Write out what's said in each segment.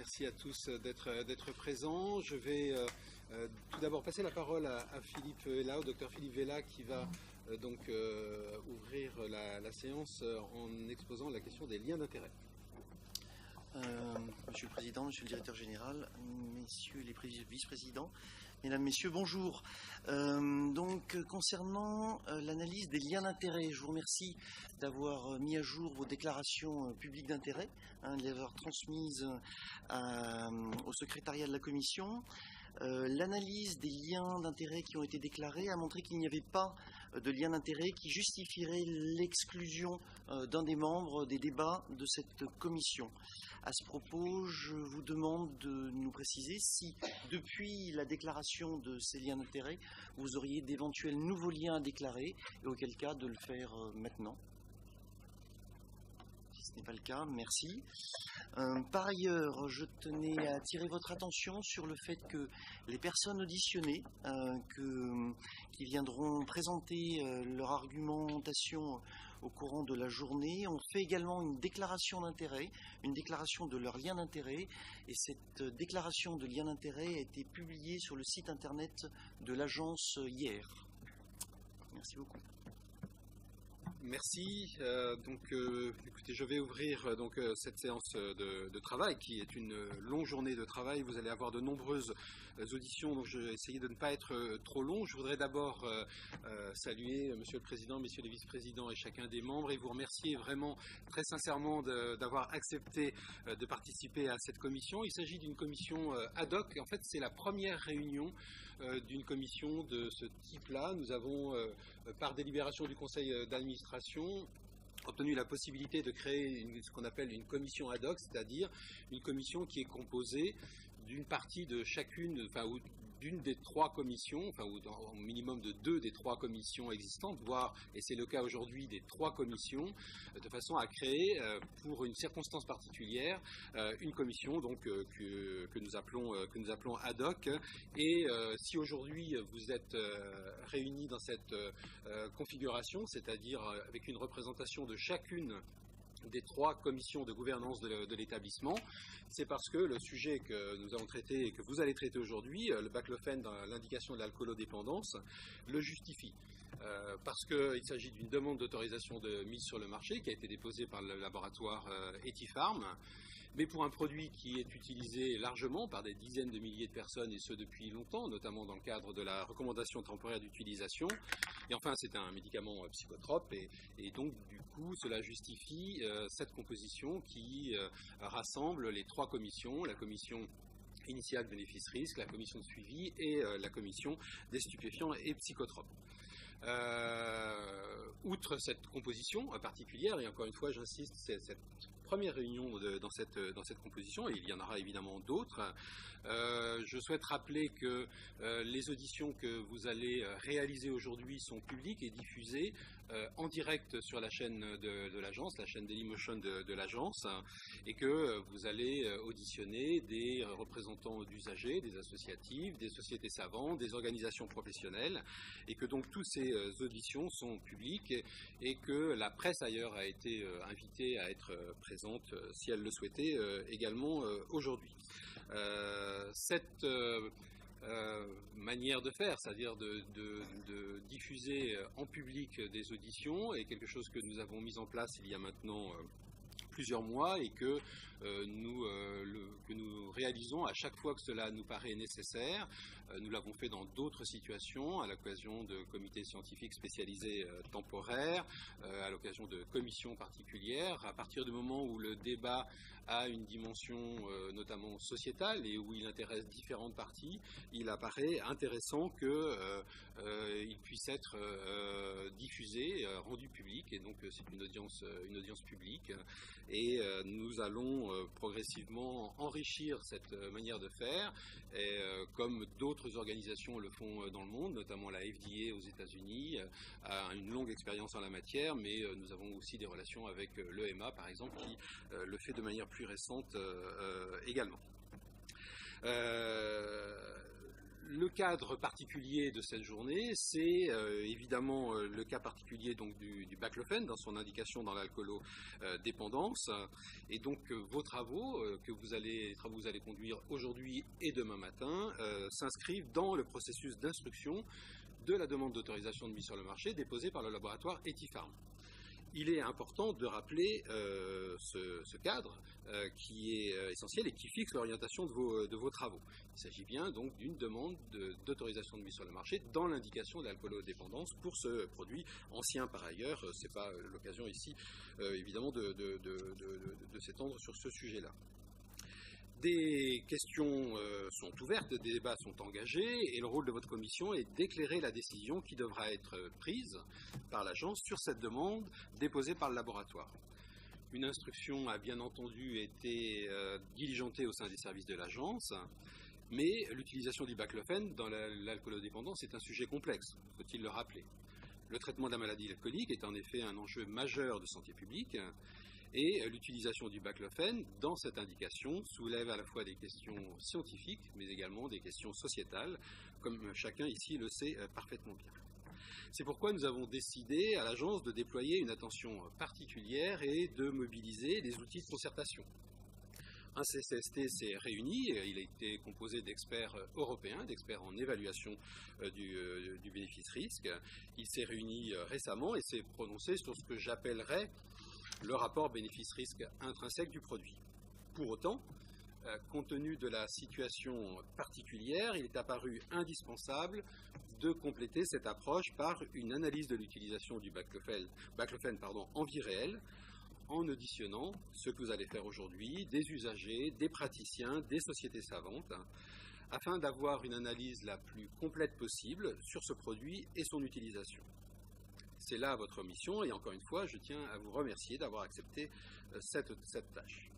Merci à tous d'être présents. Je vais tout d'abord passer la parole à Philippe Vella, au docteur Philippe Vella, qui va ouvrir la séance en exposant la question des liens d'intérêt. Monsieur le Président, Monsieur le Directeur Général, Messieurs les Vice-présidents, Mesdames, Messieurs, bonjour. Concernant l'analyse des liens d'intérêt, je vous remercie d'avoir mis à jour vos déclarations publiques d'intérêt, de les avoir transmises au secrétariat de la Commission. L'analyse des liens d'intérêt qui ont été déclarés a montré qu'il n'y avait pas de lien d'intérêt qui justifierait l'exclusion d'un des membres des débats de cette commission. À ce propos, je vous demande de nous préciser si, depuis la déclaration de ces liens d'intérêt, vous auriez d'éventuels nouveaux liens à déclarer, et auquel cas de le faire maintenant. Si ce n'est pas le cas, merci. Par ailleurs, je tenais à attirer votre attention sur le fait que les personnes auditionnées qui viendront présenter leur argumentation au courant de la journée ont fait également une déclaration d'intérêt, une déclaration de leur lien d'intérêt, et cette déclaration de lien d'intérêt a été publiée sur le site internet de l'agence hier. Merci beaucoup. Merci. Écoutez, je vais ouvrir cette séance de travail qui est une longue journée de travail. Vous allez avoir de nombreuses auditions, donc je vais essayer de ne pas être trop long. Je voudrais d'abord saluer Monsieur le Président, Messieurs les Vice-présidents et chacun des membres et vous remercier vraiment très sincèrement d'avoir accepté de participer à cette commission. Il s'agit d'une commission ad hoc. En fait, c'est la première réunion d'une commission de ce type-là. Nous avons, par délibération du Conseil d'administration, obtenu la possibilité de créer ce qu'on appelle une commission ad hoc, c'est-à-dire une commission qui est composée d'une partie de chacune, ou d'une des trois commissions, ou au minimum de deux des trois commissions existantes, voire, et c'est le cas aujourd'hui, des trois commissions, de façon à créer, pour une circonstance particulière, une commission que nous appelons ad hoc. Et si aujourd'hui vous êtes réunis dans cette configuration, c'est-à-dire avec une représentation de chacune des trois commissions de gouvernance de l'établissement, c'est parce que le sujet que nous avons traité et que vous allez traiter aujourd'hui, le baclofen dans l'indication de l'alcoolodépendance, le justifie. Parce qu'il s'agit d'une demande d'autorisation de mise sur le marché qui a été déposée par le laboratoire Ethypharm, mais pour un produit qui est utilisé largement par des dizaines de milliers de personnes, et ce depuis longtemps, notamment dans le cadre de la recommandation temporaire d'utilisation. Et enfin, c'est un médicament psychotrope, et donc, du coup, cela justifie cette composition qui rassemble les trois commissions, la commission initiale bénéfice-risque, la commission de suivi et la commission des stupéfiants et psychotropes. Outre cette composition particulière, et encore une fois j'insiste, c'est cette première réunion dans cette composition, et il y en aura évidemment d'autres, je souhaite rappeler que les auditions que vous allez réaliser aujourd'hui sont publiques et diffusées en direct sur la chaîne de l'agence, la chaîne Dailymotion de l'agence, et que vous allez auditionner des représentants d'usagers, des associatifs, des sociétés savantes, des organisations professionnelles, et que donc toutes ces auditions sont publiques et que la presse ailleurs a été invitée à être présente si elle le souhaitait également aujourd'hui. Cette manière de faire, c'est-à-dire de diffuser en public des auditions, est quelque chose que nous avons mis en place il y a maintenant plusieurs mois et que nous réalisons à chaque fois que cela nous paraît nécessaire. Nous l'avons fait dans d'autres situations, à l'occasion de comités scientifiques spécialisés temporaires, à l'occasion de commissions particulières. À partir du moment où le débat a une dimension notamment sociétale et où il intéresse différentes parties, il apparaît intéressant qu'il puisse être diffusé, rendu public, et donc c'est une audience publique. Et nous allons progressivement enrichir cette manière de faire, et, comme d'autres organisations le font dans le monde, notamment la FDA aux États-Unis a une longue expérience en la matière, mais nous avons aussi des relations avec l'EMA, par exemple, qui le fait de manière plus récente également. Le cadre particulier de cette journée, c'est évidemment le cas particulier donc, du baclofen dans son indication dans l'alcoolodépendance. Et donc vos travaux que vous allez conduire aujourd'hui et demain matin s'inscrivent dans le processus d'instruction de la demande d'autorisation de mise sur le marché déposée par le laboratoire Etipharm. Il est important de rappeler ce cadre qui est essentiel et qui fixe l'orientation de vos travaux. Il s'agit bien donc d'une demande d'autorisation de mise sur le marché dans l'indication de l'alcoolodépendance pour ce produit ancien par ailleurs. Ce n'est pas l'occasion ici évidemment de s'étendre sur ce sujet-là. Des questions sont ouvertes, des débats sont engagés et le rôle de votre commission est d'éclairer la décision qui devra être prise par l'agence sur cette demande déposée par le laboratoire. Une instruction a bien entendu été diligentée au sein des services de l'agence, mais l'utilisation du baclofen dans l'alcoolodépendance est un sujet complexe, faut-il le rappeler. Le traitement de la maladie alcoolique est en effet un enjeu majeur de santé publique. Et l'utilisation du baclofen dans cette indication soulève à la fois des questions scientifiques, mais également des questions sociétales, comme chacun ici le sait parfaitement bien. C'est pourquoi nous avons décidé à l'agence de déployer une attention particulière et de mobiliser des outils de concertation. Un CCST s'est réuni, il a été composé d'experts européens, d'experts en évaluation du bénéfice-risque. Il s'est réuni récemment et s'est prononcé sur ce que j'appellerais le rapport bénéfice-risque intrinsèque du produit. Pour autant, compte tenu de la situation particulière, il est apparu indispensable de compléter cette approche par une analyse de l'utilisation du baclofen en vie réelle, en auditionnant ce que vous allez faire aujourd'hui, des usagers, des praticiens, des sociétés savantes, afin d'avoir une analyse la plus complète possible sur ce produit et son utilisation. C'est là votre mission et encore une fois, je tiens à vous remercier d'avoir accepté cette tâche.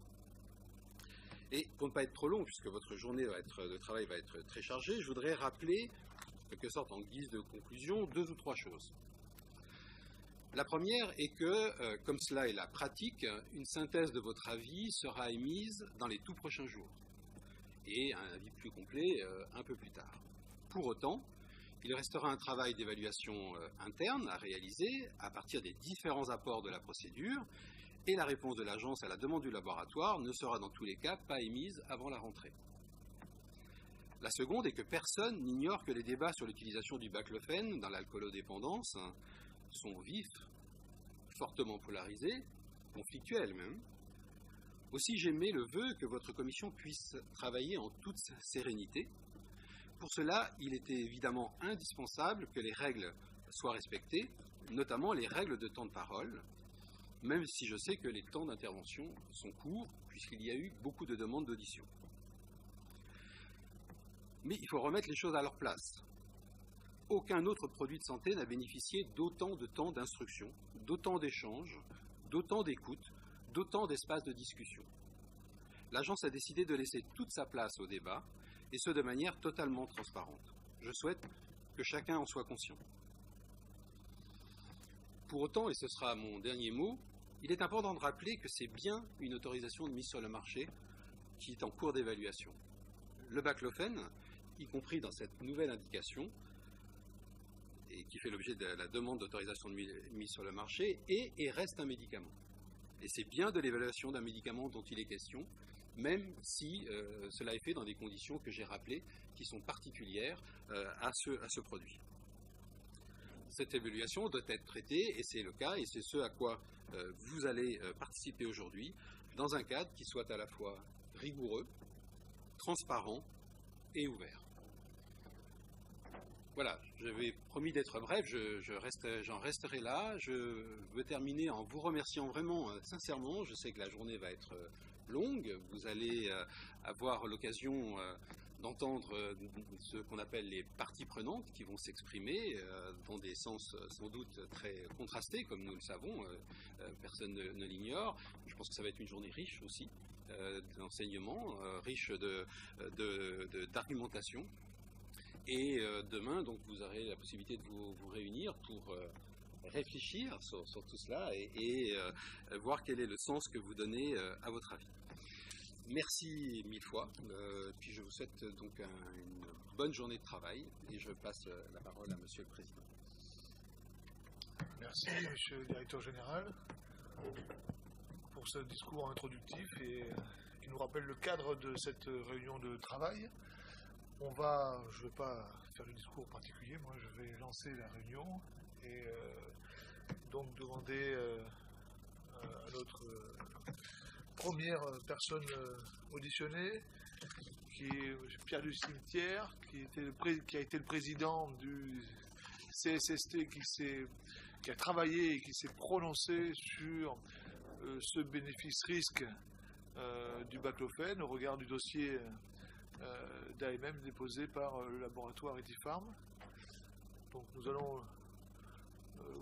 Et pour ne pas être trop long, puisque votre journée de travail va être très chargée, je voudrais rappeler, en quelque sorte en guise de conclusion, 2 ou 3 choses. La première est que, comme cela est la pratique, une synthèse de votre avis sera émise dans les tout prochains jours et un avis plus complet un peu plus tard. Pour autant, il restera un travail d'évaluation interne à réaliser à partir des différents apports de la procédure et la réponse de l'agence à la demande du laboratoire ne sera dans tous les cas pas émise avant la rentrée. La seconde est que personne n'ignore que les débats sur l'utilisation du baclofen dans l'alcoolodépendance sont vifs, fortement polarisés, conflictuels même. Aussi j'émets le vœu que votre commission puisse travailler en toute sérénité. Pour cela, il était évidemment indispensable que les règles soient respectées, notamment les règles de temps de parole, même si je sais que les temps d'intervention sont courts, puisqu'il y a eu beaucoup de demandes d'audition. Mais il faut remettre les choses à leur place. Aucun autre produit de santé n'a bénéficié d'autant de temps d'instruction, d'autant d'échanges, d'autant d'écoute, d'autant d'espaces de discussion. L'agence a décidé de laisser toute sa place au débat, et ce de manière totalement transparente. Je souhaite que chacun en soit conscient. Pour autant, et ce sera mon dernier mot, il est important de rappeler que c'est bien une autorisation de mise sur le marché qui est en cours d'évaluation. Le baclofen, y compris dans cette nouvelle indication, et qui fait l'objet de la demande d'autorisation de mise sur le marché, est et reste un médicament. Et c'est bien de l'évaluation d'un médicament dont il est question, même si cela est fait dans des conditions que j'ai rappelées, qui sont particulières à ce produit. Cette évaluation doit être traitée, et c'est le cas, et c'est ce à quoi vous allez participer aujourd'hui, dans un cadre qui soit à la fois rigoureux, transparent et ouvert. Voilà, j'avais promis d'être bref, j'en resterai là. Je veux terminer en vous remerciant vraiment sincèrement. Je sais que la journée va être longue, vous allez avoir l'occasion d'entendre ce qu'on appelle les parties prenantes qui vont s'exprimer dans des sens sans doute très contrastés, comme nous le savons, personne ne l'ignore. Je pense que ça va être une journée riche aussi d'enseignement, riche d'argumentation. Et demain, donc, vous aurez la possibilité de vous réunir pour réfléchir sur tout cela et voir quel est le sens que vous donnez à votre avis. merci mille fois. Puis je vous souhaite donc une bonne journée de travail et je passe la parole à Monsieur le Président. Merci, Monsieur le Directeur Général, pour ce discours introductif et qui nous rappelle le cadre de cette réunion de travail. Je ne vais pas faire de discours particulier, moi je vais lancer la réunion et donc demander à notre première personne auditionnée, qui est Pierre du Cimetière, qui a été le président du CSST, qui a travaillé et qui s'est prononcé sur ce bénéfice-risque du baclofen au regard du dossier d'AMM déposé par le laboratoire Etifarm. Donc nous allons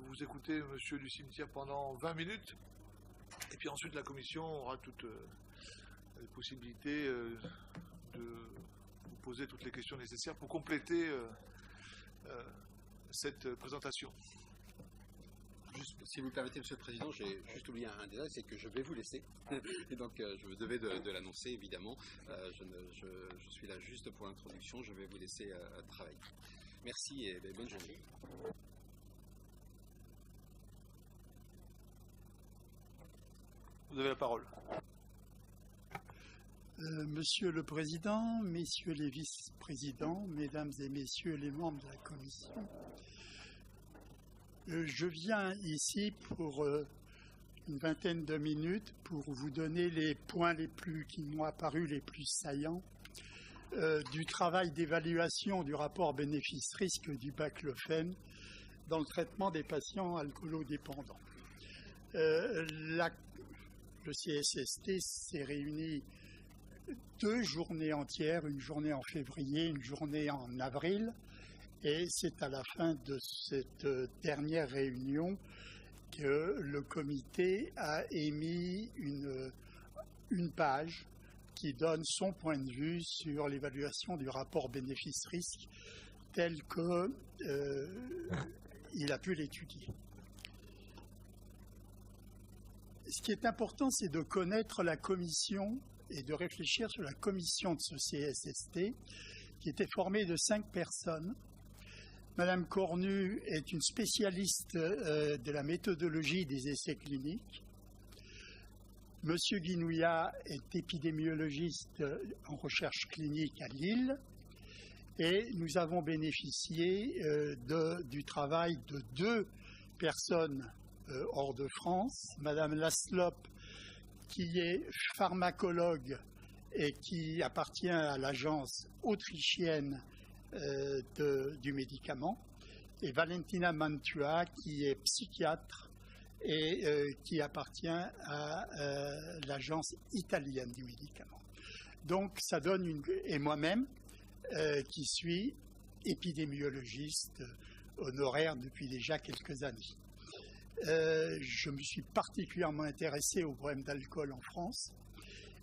vous écouter, Monsieur du Cimetière, pendant 20 minutes. Et puis ensuite, la commission aura toutes les possibilités de vous poser toutes les questions nécessaires pour compléter cette présentation. Juste, si vous le permettez, Monsieur le Président, j'ai juste oublié un détail, c'est que je vais vous laisser. Et donc, je me devais de l'annoncer, évidemment. Je suis là juste pour l'introduction. Je vais vous laisser travailler. Merci et bonne journée. Vous avez la parole. Monsieur le Président, Messieurs les vice-présidents, Mesdames et Messieurs les membres de la Commission, je viens ici pour une vingtaine de minutes pour vous donner les points qui m'ont apparu les plus saillants du travail d'évaluation du rapport bénéfice-risque du baclofen dans le traitement des patients alcoolodépendants. Le CSST s'est réuni 2 journées entières, une journée en février, une journée en avril, et c'est à la fin de cette dernière réunion que le comité a émis une page qui donne son point de vue sur l'évaluation du rapport bénéfice-risque tel qu'il a pu l'étudier. Ce qui est important, c'est de connaître la commission et de réfléchir sur la commission de ce CSST, qui était formée de 5 personnes. Madame Cornu est une spécialiste de la méthodologie des essais cliniques. Monsieur Guinouillat est épidémiologiste en recherche clinique à Lille. Et nous avons bénéficié du travail de 2 personnes hors de France. Madame Laslop, qui est pharmacologue et qui appartient à l'agence autrichienne du médicament, et Valentina Mantua, qui est psychiatre et qui appartient à l'agence italienne du médicament. Donc ça donne et moi-même, qui suis épidémiologiste honoraire depuis déjà quelques années. Je me suis particulièrement intéressé au problème d'alcool en France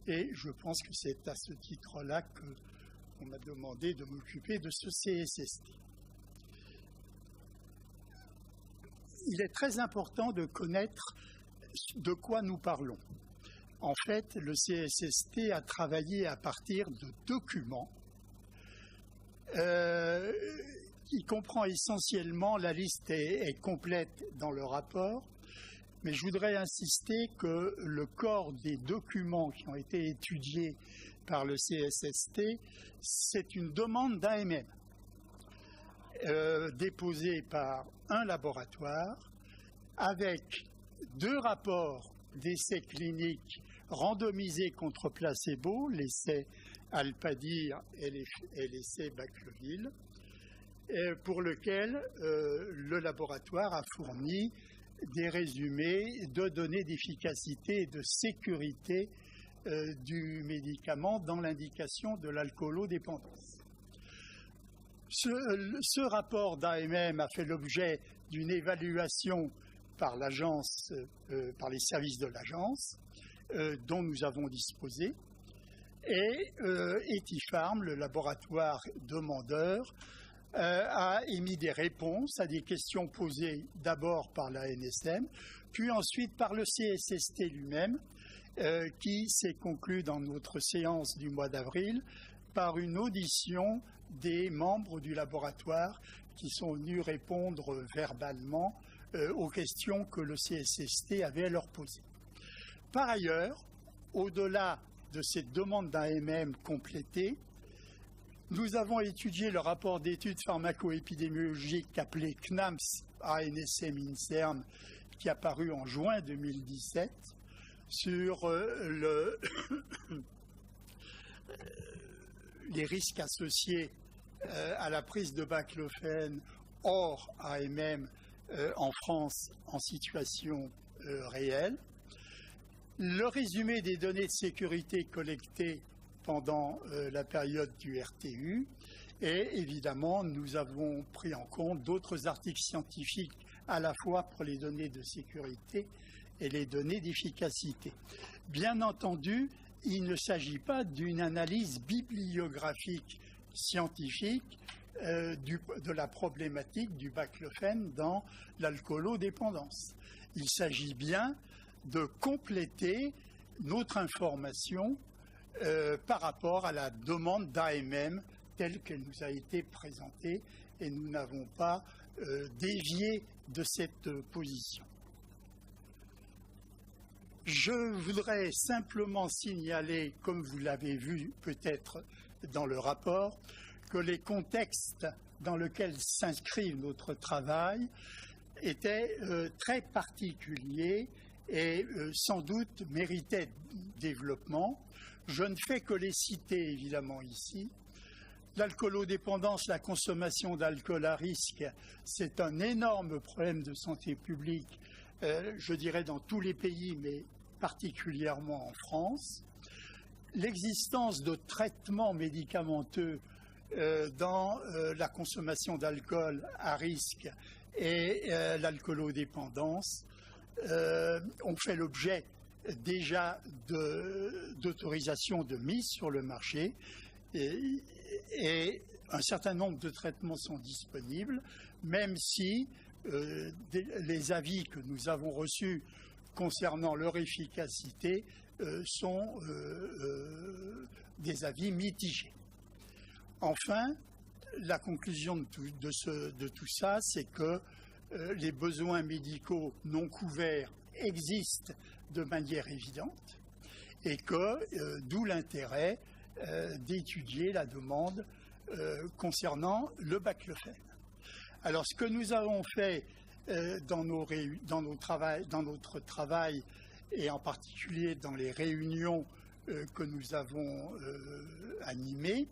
et je pense que c'est à ce titre-là qu'on m'a demandé de m'occuper de ce CSST. Il est très important de connaître de quoi nous parlons. En fait, le CSST a travaillé à partir de documents qui comprend essentiellement, la liste est complète dans le rapport, mais je voudrais insister que le corps des documents qui ont été étudiés par le CSST, c'est une demande d'AMM déposée par un laboratoire avec 2 rapports d'essais cliniques randomisés contre placebo, l'essai Alpadir et l'essai Bacloville, pour lequel le laboratoire a fourni des résumés de données d'efficacité et de sécurité du médicament dans l'indication de l'alcoolodépendance. Ce rapport d'AMM a fait l'objet d'une évaluation par l'agence, par les services de l'agence, dont nous avons disposé, et Etifarm, le laboratoire demandeur, a émis des réponses à des questions posées d'abord par la NSM, puis ensuite par le CSST lui-même, qui s'est conclue dans notre séance du mois d'avril par une audition des membres du laboratoire qui sont venus répondre verbalement aux questions que le CSST avait à leur poser. Par ailleurs, au-delà de cette demande d'AMM complétée, nous avons étudié le rapport d'études pharmaco-épidémiologiques appelé CNAMS ANSM INSERM qui est apparu en juin 2017 sur les risques associés à la prise de baclofène hors AMM en France en situation réelle. Le résumé des données de sécurité collectées pendant la période du RTU et évidemment nous avons pris en compte d'autres articles scientifiques à la fois pour les données de sécurité et les données d'efficacité. Bien entendu, il ne s'agit pas d'une analyse bibliographique scientifique de la problématique du baclofène dans l'alcoolodépendance. Il s'agit bien de compléter notre information par rapport à la demande d'AMM telle qu'elle nous a été présentée et nous n'avons pas dévié de cette position. Je voudrais simplement signaler, comme vous l'avez vu peut-être dans le rapport, que les contextes dans lesquels s'inscrit notre travail étaient très particuliers et sans doute méritaient développement. Je ne fais que les citer évidemment ici. L'alcoolodépendance, la consommation d'alcool à risque, c'est un énorme problème de santé publique, je dirais dans tous les pays, mais particulièrement en France. L'existence de traitements médicamenteux dans la consommation d'alcool à risque et l'alcoolodépendance ont fait l'objet déjà d'autorisation de mise sur le marché et un certain nombre de traitements sont disponibles, même si les avis que nous avons reçus concernant leur efficacité sont des avis mitigés. Enfin, la conclusion de tout ça, c'est que les besoins médicaux non couverts existent de manière évidente et que d'où l'intérêt d'étudier la demande concernant le baclofène. Alors, ce que nous avons fait dans notre travail et en particulier dans les réunions que nous avons animées,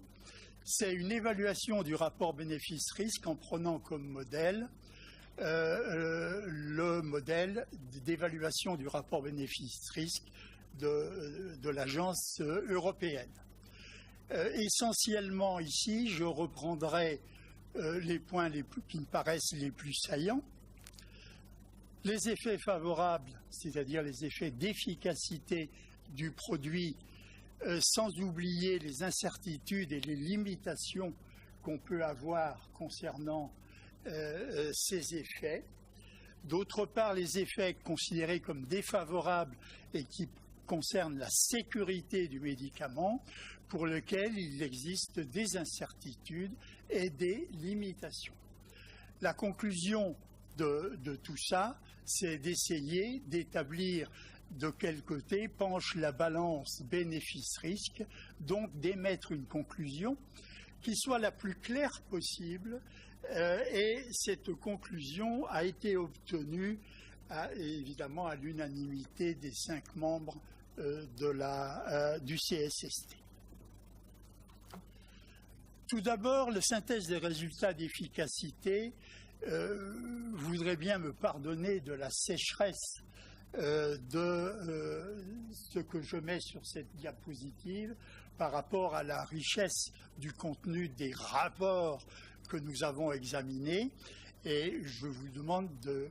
c'est une évaluation du rapport bénéfice-risque en prenant comme modèle le modèle d'évaluation du rapport bénéfice-risque de l'agence européenne. Essentiellement ici, je reprendrai les points qui me paraissent les plus saillants. Les effets favorables, c'est-à-dire les effets d'efficacité du produit, sans oublier les incertitudes et les limitations qu'on peut avoir concernant ces effets. D'autre part, les effets considérés comme défavorables et qui concernent la sécurité du médicament, pour lequel il existe des incertitudes et des limitations. La conclusion de tout ça, c'est d'essayer d'établir de quel côté penche la balance bénéfice-risque, donc d'émettre une conclusion qui soit la plus claire possible. Et cette conclusion a été obtenue évidemment à l'unanimité des 5 membres du CSST. Tout d'abord, la synthèse des résultats d'efficacité. Voudrais bien me pardonner de la sécheresse de ce que je mets sur cette diapositive par rapport à la richesse du contenu des rapports que nous avons examinés, et je vous demande de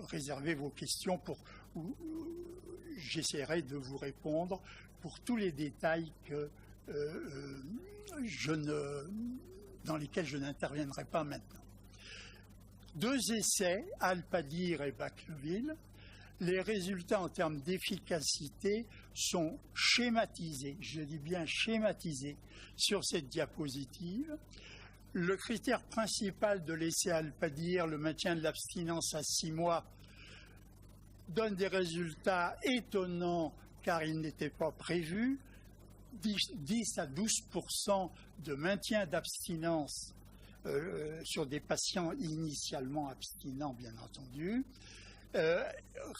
réserver vos questions où j'essaierai de vous répondre pour tous les détails dans lesquels je n'interviendrai pas maintenant. 2 essais, Alpadir et Bacloville. Les résultats en termes d'efficacité sont schématisés, je dis bien schématisés, sur cette diapositive. Le critère principal de l'essai Alpadir, le maintien de l'abstinence à 6 mois, donne des résultats étonnants car il n'était pas prévu. 10 à 12% de maintien d'abstinence sur des patients initialement abstinents, bien entendu.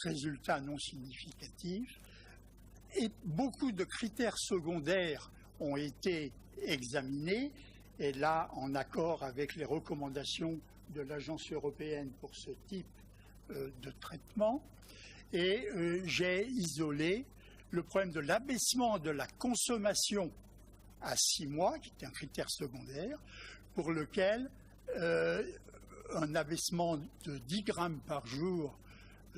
Résultats non significatifs. Et beaucoup de critères secondaires ont été examinés, et là, en accord avec les recommandations de l'Agence européenne pour ce type de traitement. Et j'ai isolé le problème de l'abaissement de la consommation à 6 mois, qui est un critère secondaire, pour lequel un abaissement de 10 grammes par jour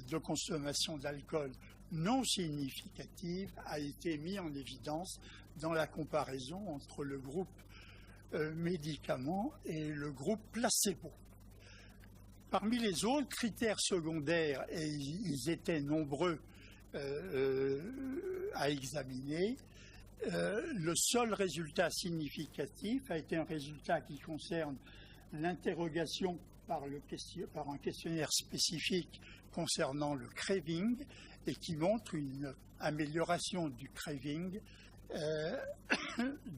de consommation d'alcool non significative a été mis en évidence dans la comparaison entre le groupe médicaments et le groupe placebo. Parmi les autres critères secondaires, et ils étaient nombreux à examiner, le seul résultat significatif a été un résultat qui concerne l'interrogation par un questionnaire spécifique concernant le craving et qui montre une amélioration du craving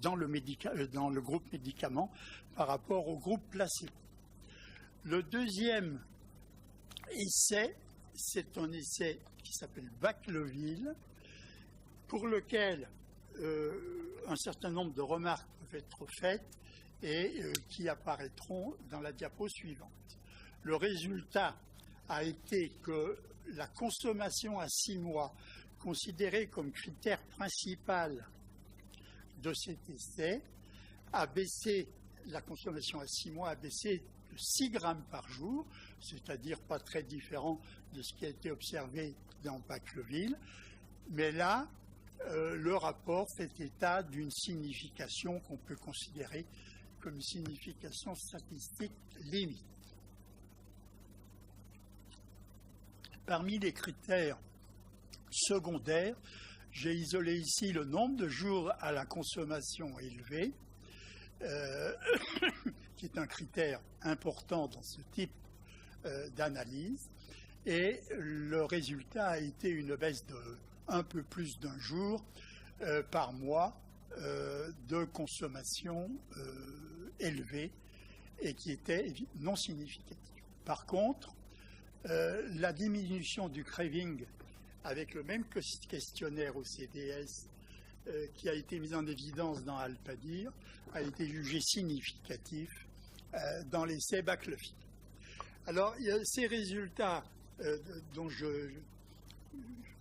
dans le groupe médicament par rapport au groupe placebo. Le deuxième essai, c'est un essai qui s'appelle Bacloville, pour lequel un certain nombre de remarques peuvent être faites et qui apparaîtront dans la diapo suivante. Le résultat a été que la consommation à 6 mois, considérée comme critère principal de cet essai, a baissé, la consommation à 6 mois a baissé de 6 grammes par jour, c'est-à-dire pas très différent de ce qui a été observé dans Bacloville. Mais là, le rapport fait état d'une signification qu'on peut considérer comme une signification statistique limite. Parmi les critères secondaires, j'ai isolé ici le nombre de jours à la consommation élevée, qui est un critère important dans ce type d'analyse, et le résultat a été une baisse de un peu plus d'un jour par mois de consommation élevée et qui était non significative. Par contre, la diminution du craving avec le même questionnaire au CDS qui a été mis en évidence dans Alpadir a été jugé significatif dans l'essai Bacloville. Alors, ces résultats dont je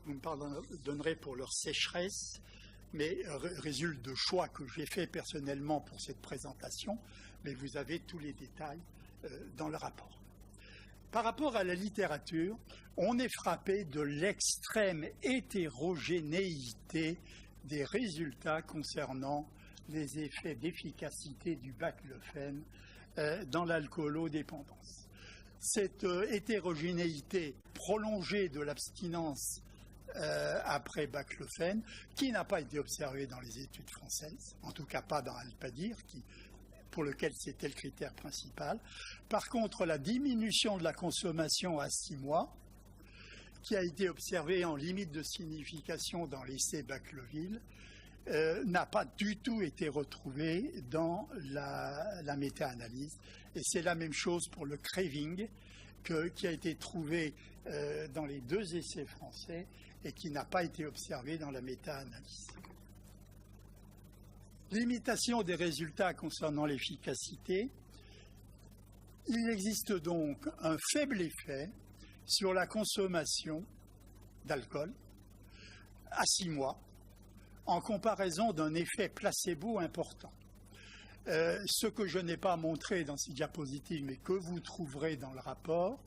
me pardonnerai pour leur sécheresse, mais résultent de choix que j'ai fait personnellement pour cette présentation, mais vous avez tous les détails dans le rapport. Par rapport à la littérature, on est frappé de l'extrême hétérogénéité des résultats concernant les effets d'efficacité du baclofène dans l'alcoolodépendance. Cette hétérogénéité prolongée de l'abstinence après baclofène, qui n'a pas été observée dans les études françaises, en tout cas pas dans Alpadir, pour lequel c'était le critère principal. Par contre, la diminution de la consommation à 6 mois, qui a été observée en limite de signification dans l'essai Bacloville, n'a pas du tout été retrouvée dans la méta-analyse. Et c'est la même chose pour le craving, qui a été trouvé dans les 2 essais français et qui n'a pas été observé dans la méta-analyse. Limitation des résultats concernant l'efficacité. Il existe donc un faible effet sur la consommation d'alcool à 6 mois en comparaison d'un effet placebo important. Ce que je n'ai pas montré dans ces diapositives, mais que vous trouverez dans le rapport,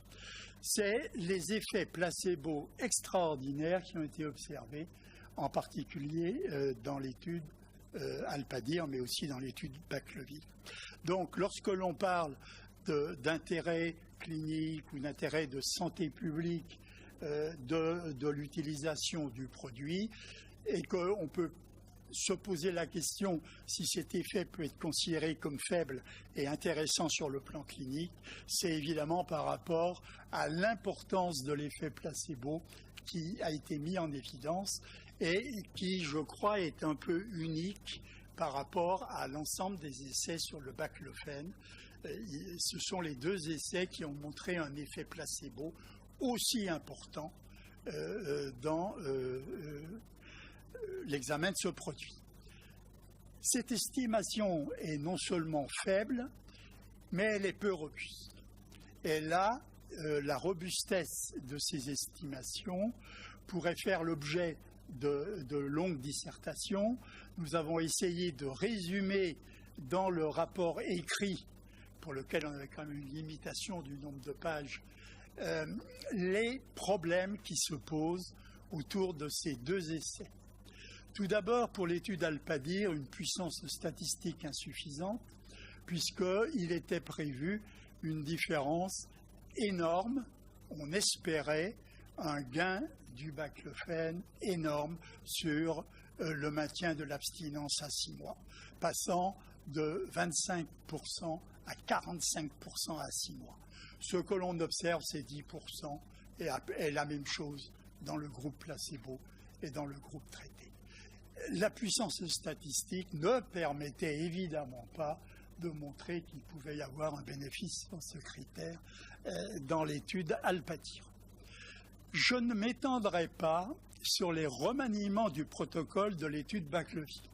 c'est les effets placebo extraordinaires qui ont été observés, en particulier dans l'étude Alpadir, mais aussi dans l'étude Bacloville. Donc, lorsque l'on parle d'intérêt clinique ou d'intérêt de santé publique de l'utilisation du produit et qu'on peut se poser la question si cet effet peut être considéré comme faible et intéressant sur le plan clinique, c'est évidemment par rapport à l'importance de l'effet placebo qui a été mis en évidence et qui, je crois, est un peu unique par rapport à l'ensemble des essais sur le baclofène. Ce sont les 2 essais qui ont montré un effet placebo aussi important dans l'examen de ce produit. Cette estimation est non seulement faible, mais elle est peu robuste. Et là, la robustesse de ces estimations pourrait faire l'objet de longues dissertations. Nous avons essayé de résumer dans le rapport écrit, pour lequel on avait quand même une limitation du nombre de pages, les problèmes qui se posent autour de ces 2 essais. Tout d'abord, pour l'étude Alpadir, une puissance statistique insuffisante, puisqu'il était prévu une différence énorme. On espérait un gain du baclofène énorme sur le maintien de l'abstinence à 6 mois, passant de 25% à 45% à 6 mois. Ce que l'on observe, c'est 10%, et la même chose dans le groupe placebo et dans le groupe traité. La puissance statistique ne permettait évidemment pas de montrer qu'il pouvait y avoir un bénéfice sur ce critère dans l'étude Alpadir. Je ne m'étendrai pas sur les remaniements du protocole de l'étude baclovine,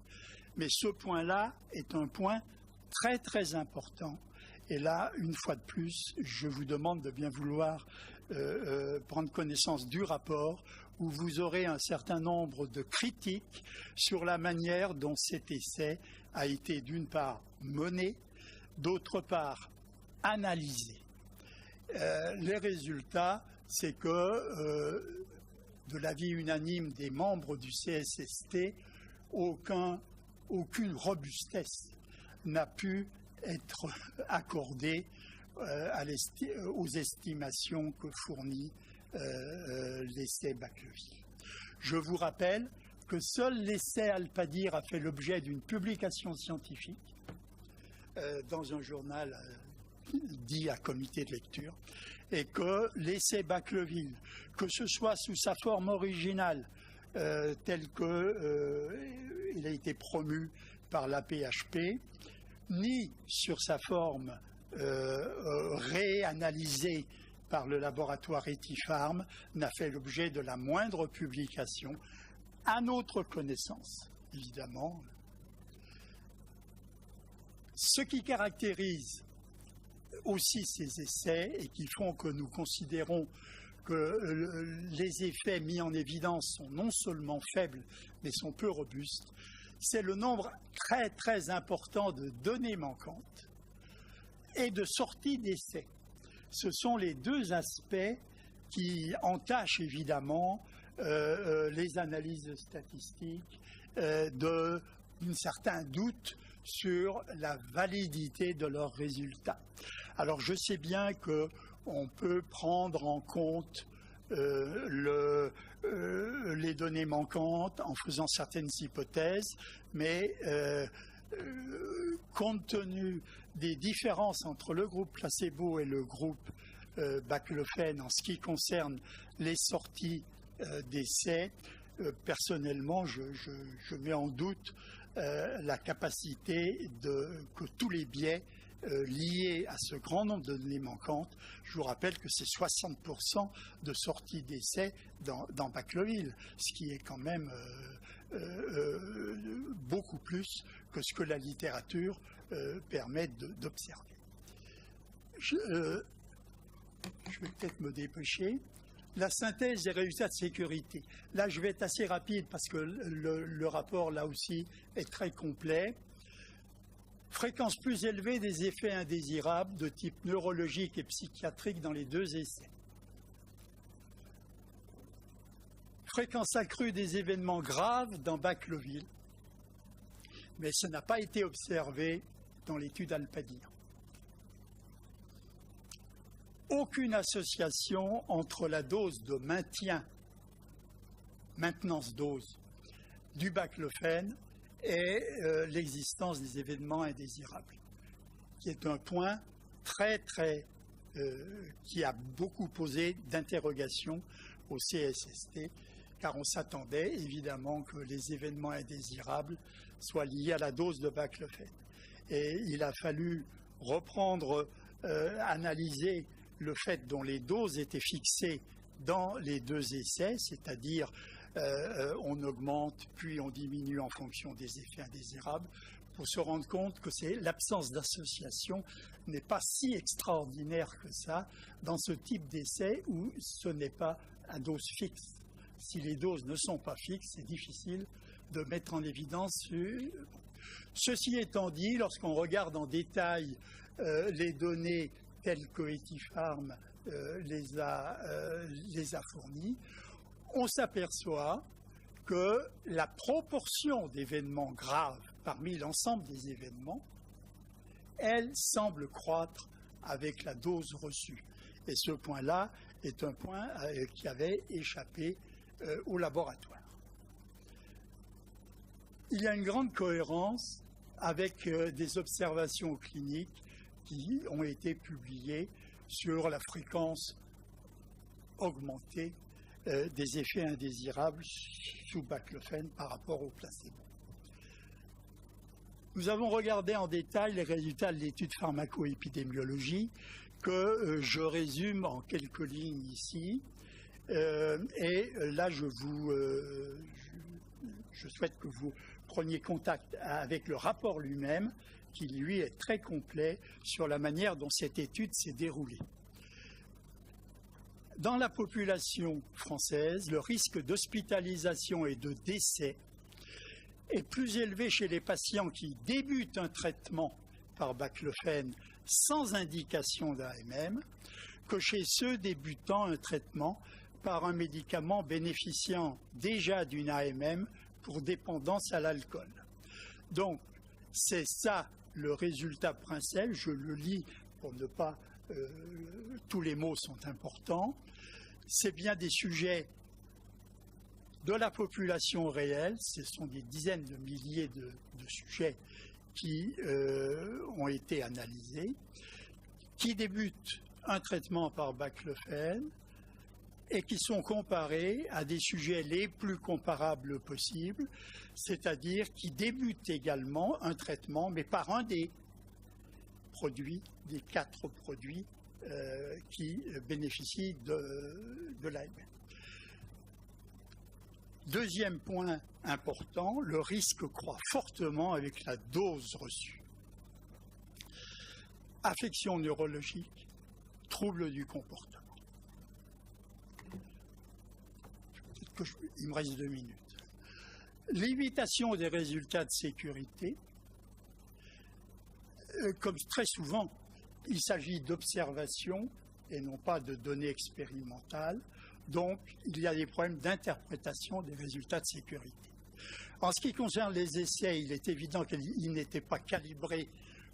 mais ce point-là est un point très très important. Et là, une fois de plus, je vous demande de bien vouloir prendre connaissance du rapport où vous aurez un certain nombre de critiques sur la manière dont cet essai a été d'une part mené, d'autre part analysé. Les résultats, c'est que, de l'avis unanime des membres du CSST, aucune robustesse n'a pu être accordée aux estimations que fournit l'essai baclovine. Je vous rappelle que seul l'essai Alpadir a fait l'objet d'une publication scientifique dans un journal dit à comité de lecture, et que l'essai baclovine, que ce soit sous sa forme originale, tel qu'il a été promu par la PHP, ni sur sa forme réanalysée par le laboratoire Etipharm, n'a fait l'objet de la moindre publication, à notre connaissance, évidemment. Ce qui caractérise aussi ces essais et qui font que nous considérons que les effets mis en évidence sont non seulement faibles, mais sont peu robustes, c'est le nombre très très important de données manquantes et de sorties d'essais. Ce sont les 2 aspects qui entachent évidemment les analyses statistiques d'un certain doute sur la validité de leurs résultats. Alors je sais bien qu'on peut prendre en compte les données manquantes en faisant certaines hypothèses, mais compte tenu des différences entre le groupe placebo et le groupe baclofène en ce qui concerne les sorties d'essais, personnellement, je mets en doute la capacité que tous les biais liés à ce grand nombre de données manquantes, je vous rappelle que c'est 60% de sorties d'essais dans baclovine, ce qui est quand même beaucoup plus que ce que la littérature permet d'observer. Je vais peut-être me dépêcher. La synthèse des résultats de sécurité. Là, je vais être assez rapide parce que le rapport, là aussi, est très complet. Fréquence plus élevée des effets indésirables de type neurologique et psychiatrique dans les 2 essais. Fréquence accrue des événements graves dans baclovine, mais ça n'a pas été observé dans l'étude Alpadir. aucune association entre la dose de maintenance dose du baclofène et l'existence des événements indésirables, qui est un point qui a beaucoup posé d'interrogations au CSST, car on s'attendait évidemment que les événements indésirables soient liés à la dose de baclofène. Et il a fallu reprendre, analyser le fait dont les doses étaient fixées dans les deux essais, c'est-à-dire on augmente puis on diminue en fonction des effets indésirables, pour se rendre compte que l'absence d'association n'est pas si extraordinaire que ça dans ce type d'essai où ce n'est pas à dose fixe. Si les doses ne sont pas fixes, c'est difficile de mettre en évidence. Ceci étant dit, lorsqu'on regarde en détail les données telles que Etipharm les a fournies, on s'aperçoit que la proportion d'événements graves parmi l'ensemble des événements, elle semble croître avec la dose reçue. Et ce point-là est un point qui avait échappé au laboratoire. Il y a une grande cohérence avec des observations cliniques qui ont été publiées sur la fréquence augmentée des effets indésirables sous baclofène par rapport au placebo. Nous avons regardé en détail les résultats de l'étude pharmacoépidémiologie que je résume en quelques lignes ici. Et là, je souhaite que vous preniez contact avec le rapport lui-même, qui lui est très complet sur la manière dont cette étude s'est déroulée. Dans la population française, le risque d'hospitalisation et de décès est plus élevé chez les patients qui débutent un traitement par baclofène sans indication d'AMM que chez ceux débutant un traitement par un médicament bénéficiant déjà d'une AMM pour dépendance à l'alcool. Donc, c'est ça le résultat principal. Je le lis pour ne pas... tous les mots sont importants. C'est bien des sujets de la population réelle, ce sont des dizaines de milliers de sujets qui ont été analysés, qui débutent un traitement par baclofène et qui sont comparés à des sujets les plus comparables possibles, c'est-à-dire qui débutent également un traitement, mais par un des produits, des 4 produits qui bénéficient de l'AMM. Deuxième point important, le risque croît fortement avec la dose reçue. Affections neurologiques, troubles du comportement. Il me reste 2 minutes. Limitation des résultats de sécurité. Comme très souvent, il s'agit d'observations et non pas de données expérimentales. Donc, il y a des problèmes d'interprétation des résultats de sécurité. En ce qui concerne les essais, il est évident qu'ils n'étaient pas calibrés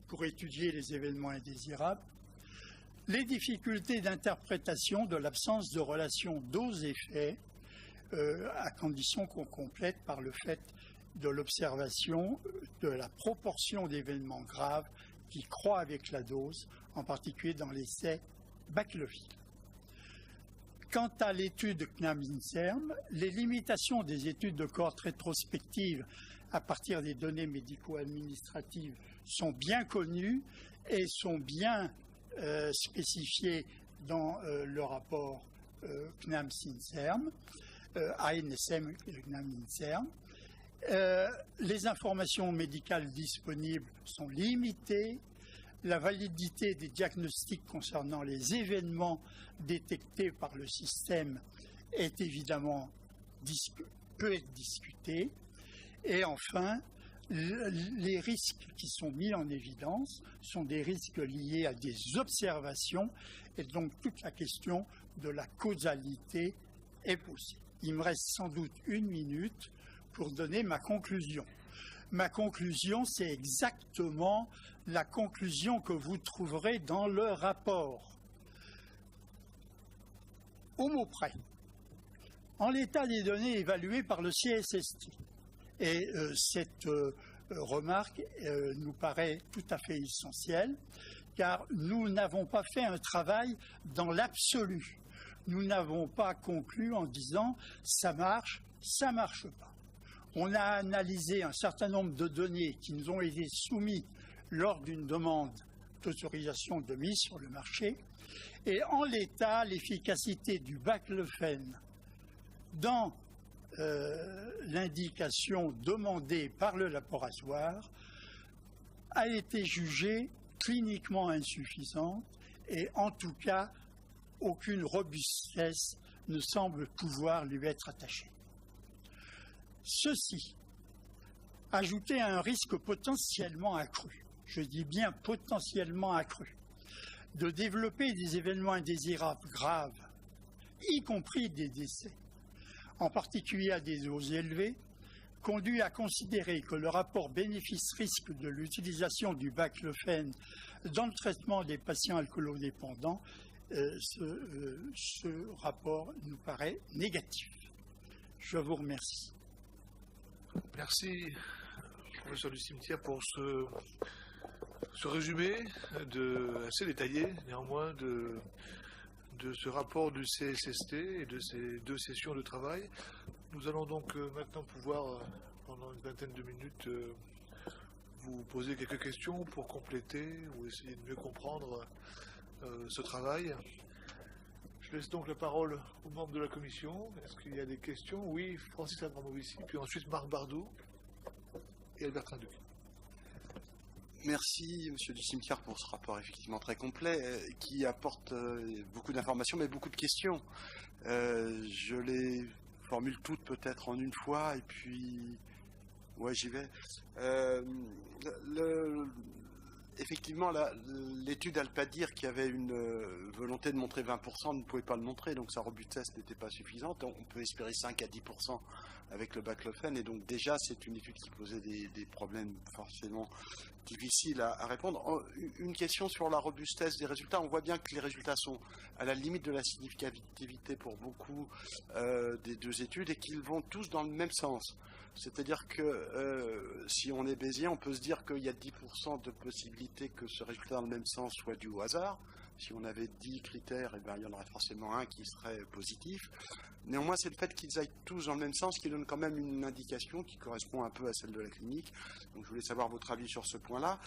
pour étudier les événements indésirables. Les difficultés d'interprétation de l'absence de relation dose-effet, à condition qu'on complète par le fait de l'observation de la proportion d'événements graves qui croît avec la dose, en particulier dans l'essai baclophile. Quant à l'étude CNAM-INSERM, les limitations des études de cohorte rétrospectives à partir des données médico-administratives sont bien connues et sont bien spécifiées dans le rapport CNAM-INSERM, ANSM CNAM-INSERM. Les informations médicales disponibles sont limitées. La validité des diagnostics concernant les événements détectés par le système est évidemment peut être discutée. Et enfin, les risques qui sont mis en évidence sont des risques liés à des observations et donc toute la question de la causalité est posée. Il me reste sans doute 1 minute pour donner ma conclusion. Ma conclusion, c'est exactement la conclusion que vous trouverez dans le rapport. au mot près, en l'état des données évaluées par le CSST. Et cette remarque nous paraît tout à fait essentielle, car nous n'avons pas fait un travail dans l'absolu. Nous n'avons pas conclu en disant ça marche pas. On a analysé un certain nombre de données qui nous ont été soumises lors d'une demande d'autorisation de mise sur le marché. Et en l'état, l'efficacité du baclofen dans l'indication demandée par le laboratoire a été jugée cliniquement insuffisante et en tout cas, aucune robustesse ne semble pouvoir lui être attachée. Ceci, ajouté à un risque potentiellement accru, je dis bien potentiellement accru, de développer des événements indésirables graves, y compris des décès, en particulier à des doses élevées, conduit à considérer que le rapport bénéfice-risque de l'utilisation du baclofen dans le traitement des patients alcoolodépendants, ce rapport nous paraît négatif. Je vous remercie. Merci, professeur du cimetière, pour ce résumé assez détaillé, néanmoins, de ce rapport du CSST et de ces 2 sessions de travail. Nous allons donc maintenant pouvoir, pendant une vingtaine de minutes, vous poser quelques questions pour compléter ou essayer de mieux comprendre ce travail. Je laisse donc la parole aux membres de la commission. Est-ce qu'il y a des questions? Oui, Francis Abramovici, puis ensuite Marc Bardot et Albert Trinduc. Merci, monsieur du cimetière, pour ce rapport effectivement très complet, qui apporte beaucoup d'informations, mais beaucoup de questions. Je les formule toutes peut-être en une fois, et puis... Ouais, j'y vais. Effectivement, l'étude Alpadir, qui avait une volonté de montrer 20%, ne pouvait pas le montrer, donc sa robustesse n'était pas suffisante. On peut espérer 5 à 10% avec le baclofen, et donc déjà c'est une étude qui posait des problèmes forcément difficiles à répondre. Une question sur la robustesse des résultats. On voit bien que les résultats sont à la limite de la significativité pour beaucoup des 2 études, et qu'ils vont tous dans le même sens. C'est-à-dire que si on est Bézier, on peut se dire qu'il y a 10% de possibilité que ce résultat dans le même sens soit dû au hasard. Si on avait 10 critères, eh bien, il y en aurait forcément un qui serait positif. Néanmoins, c'est le fait qu'ils aillent tous dans le même sens qui donne quand même une indication qui correspond un peu à celle de la clinique. Donc je voulais savoir votre avis sur ce point-là.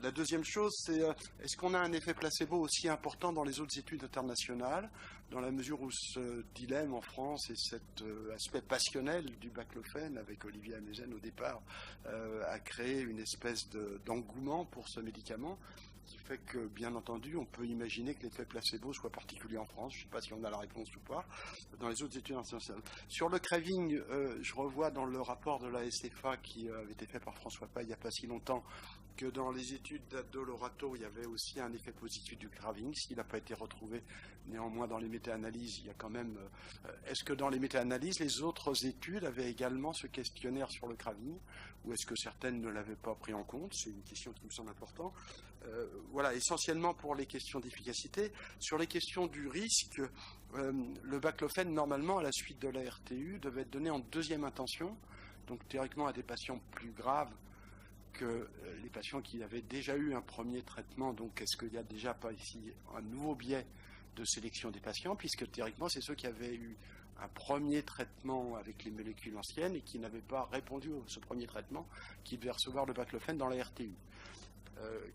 La deuxième chose, c'est est-ce qu'on a un effet placebo aussi important dans les autres études internationales, dans la mesure où ce dilemme en France et cet aspect passionnel du baclofen, avec Olivier Amezen au départ, a créé une espèce d'engouement pour ce médicament, qui fait que, bien entendu, on peut imaginer que l'effet placebo soit particulier en France. Je ne sais pas si on a la réponse ou pas, dans les autres études internationales. Sur le craving, je revois dans le rapport de la SFA qui avait été fait par François Paille il n'y a pas si longtemps, que dans les études d'Adolorato, il y avait aussi un effet positif du craving, s'il n'a pas été retrouvé néanmoins dans les méta-analyses. Il y a quand même... est-ce que dans les méta-analyses, les autres études avaient également ce questionnaire sur le craving, ou est-ce que certaines ne l'avaient pas pris en compte? C'est une question qui me semble importante. Voilà, essentiellement pour les questions d'efficacité. Sur les questions du risque, le baclofen, normalement, à la suite de la RTU, devait être donné en 2e intention, donc théoriquement à des patients plus graves que les patients qui avaient déjà eu un premier traitement. Donc est-ce qu'il n'y a déjà pas ici un nouveau biais de sélection des patients, puisque théoriquement c'est ceux qui avaient eu un premier traitement avec les molécules anciennes et qui n'avaient pas répondu à ce premier traitement, qui devaient recevoir le baclofen dans la RTU.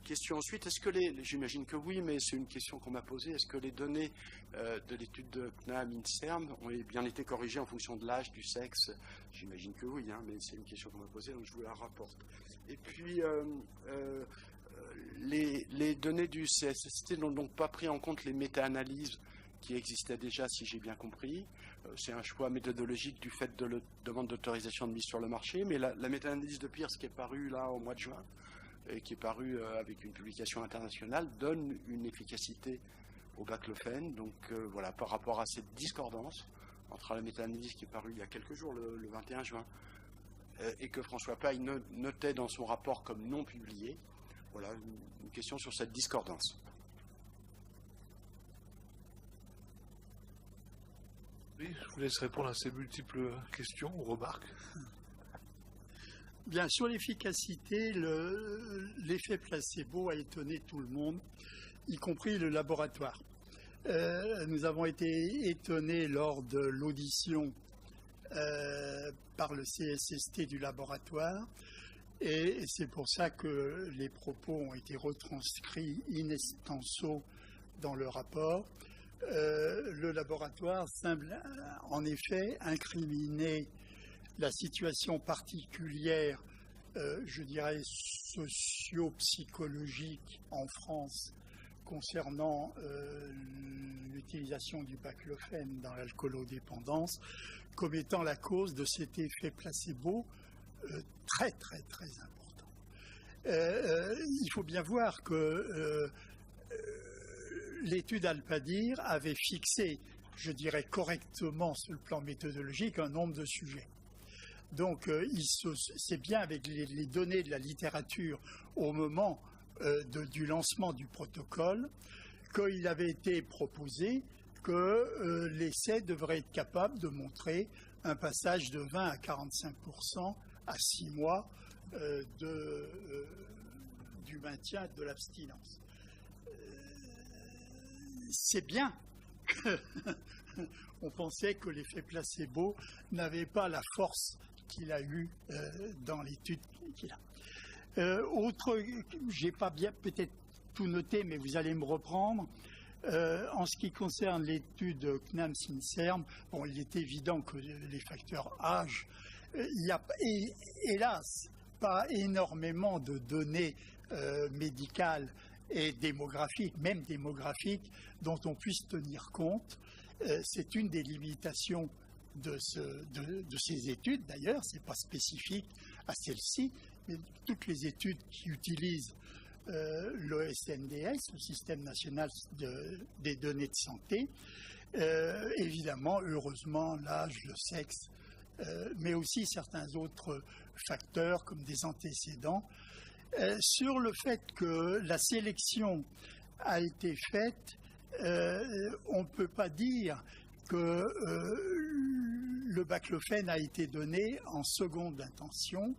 Question ensuite, est-ce que j'imagine que oui, mais c'est une question qu'on m'a posée, est-ce que les données de l'étude de CNAM-INSERM ont bien été corrigées en fonction de l'âge, du sexe? J'imagine que oui, mais c'est une question qu'on m'a posée, donc je vous la rapporte. Et puis, les données du CSST n'ont donc pas pris en compte les méta-analyses qui existaient déjà, si j'ai bien compris. C'est un choix méthodologique du fait de la demande d'autorisation de mise sur le marché, mais la méta-analyse de Pierce qui est parue là au mois de juin, et qui est paru avec une publication internationale, donne une efficacité au baclofen. Donc voilà, par rapport à cette discordance entre la méta-analyse qui est parue il y a quelques jours, le 21 juin, et que François Paille notait dans son rapport comme non publié, voilà une question sur cette discordance. Oui, je vous laisse répondre à ces multiples questions ou remarques. Bien, sur l'efficacité, l'effet placebo a étonné tout le monde, y compris le laboratoire. Nous avons été étonnés lors de l'audition par le CSST du laboratoire, et c'est pour ça que les propos ont été retranscrits in extenso dans le rapport. Le laboratoire semble en effet incriminer la situation particulière, je dirais socio-psychologique en France concernant l'utilisation du baclofène dans l'alcoolodépendance comme étant la cause de cet effet placebo très très très important. Il faut bien voir que l'étude Alpadir avait fixé, je dirais correctement sur le plan méthodologique, un nombre de sujets. Donc c'est bien avec les données de la littérature au moment du lancement du protocole qu'il avait été proposé que l'essai devrait être capable de montrer un passage de 20 à 45% à 6 mois du maintien de l'abstinence. C'est bien. On pensait que l'effet placebo n'avait pas la force qu'il a eu dans l'étude qu'il a. J'ai pas bien peut-être tout noté, mais vous allez me reprendre. En ce qui concerne l'étude CNAM-SINSERM, bon, il est évident que les facteurs âge, il n'y a hélas pas énormément de données médicales et démographiques, même démographiques, dont on puisse tenir compte. C'est une des limitations de ces études, d'ailleurs, ce n'est pas spécifique à celle-ci, mais toutes les études qui utilisent le SNDS, le Système national des données de santé, évidemment, heureusement, l'âge, le sexe, mais aussi certains autres facteurs comme des antécédents, sur le fait que la sélection a été faite, on ne peut pas dire que le baclofène a été donné en seconde intention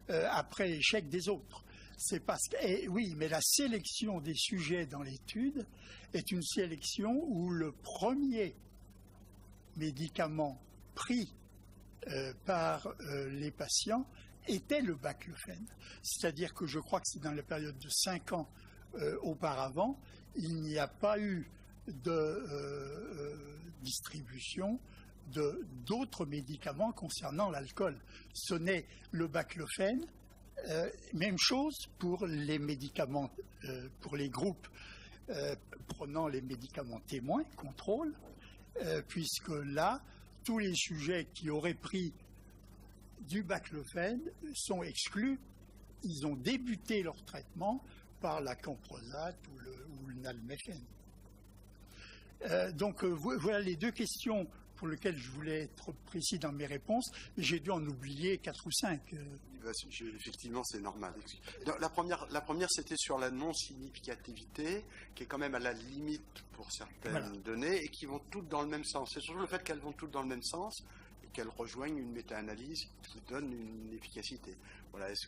après échec des autres. C'est parce que, oui, mais la sélection des sujets dans l'étude est une sélection où le premier médicament pris par les patients était le baclofène. C'est-à-dire que je crois que c'est dans la période de 5 ans auparavant, il n'y a pas eu de distribution d'autres médicaments concernant l'alcool. Ce n'est le baclofène. Même chose pour les médicaments, pour les groupes prenant les médicaments témoins, contrôle, puisque là, tous les sujets qui auraient pris du baclofène sont exclus. Ils ont débuté leur traitement par la camprosate ou le nalméphène. Donc voilà les deux questions pour lesquelles je voulais être précis dans mes réponses, mais j'ai dû en oublier 4 ou 5. Effectivement, c'est normal. La première, c'était sur la non-significativité, qui est quand même à la limite pour certaines données, et qui vont toutes dans le même sens. C'est surtout le fait qu'elles vont toutes dans le même sens, et qu'elles rejoignent une méta-analyse qui donne une efficacité. Voilà. Est-ce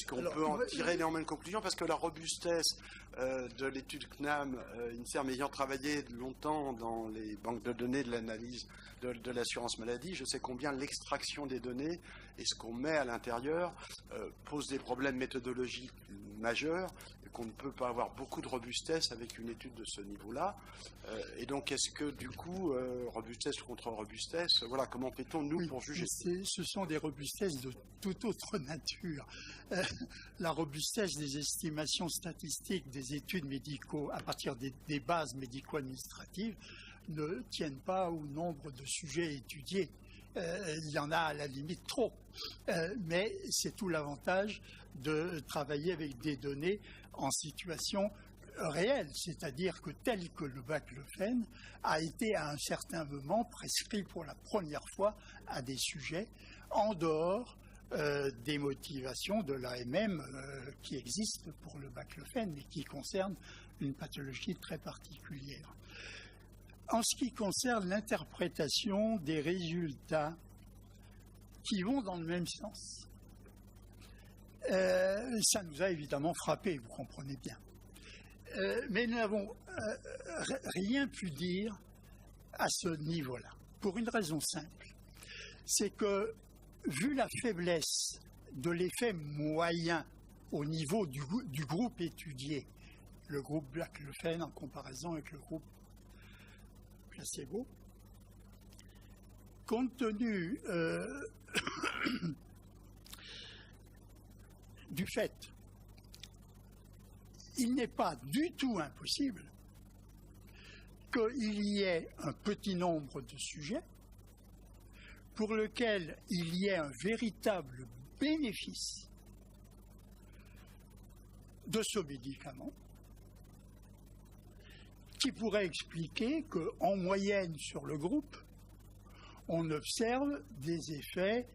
qu'on peut en tirer néanmoins une conclusion? Parce que la robustesse de l'étude CNAM, INSERM ayant travaillé longtemps dans les banques de données de l'analyse de l'assurance maladie, je sais combien l'extraction des données et ce qu'on met à l'intérieur pose des problèmes méthodologiques majeurs, et qu'on ne peut pas avoir beaucoup de robustesse avec une étude de ce niveau-là. Et donc, est-ce que du coup, robustesse contre robustesse, voilà, comment fait-on nous pour juger? Ce sont des robustesses de toute autre nature. La robustesse des estimations statistiques des études médicaux à partir des bases médico-administratives ne tiennent pas au nombre de sujets étudiés. Il y en a à la limite trop, mais c'est tout l'avantage de travailler avec des données en situation réelle, c'est-à-dire que tel que le baclofène a été à un certain moment prescrit pour la première fois à des sujets en dehors des motivations de l'AMM qui existent pour le baclofène, mais qui concernent une pathologie très particulière. En ce qui concerne l'interprétation des résultats qui vont dans le même sens, ça nous a évidemment frappé, vous comprenez bien. Mais nous n'avons rien pu dire à ce niveau-là, pour une raison simple. C'est que, vu la faiblesse de l'effet moyen au niveau du groupe étudié, le groupe baclofen en comparaison avec le groupe placebo, compte tenu du fait, il n'est pas du tout impossible qu'il y ait un petit nombre de sujets pour lesquels il y ait un véritable bénéfice de ce médicament qui pourrait expliquer qu'en moyenne sur le groupe, on observe des effets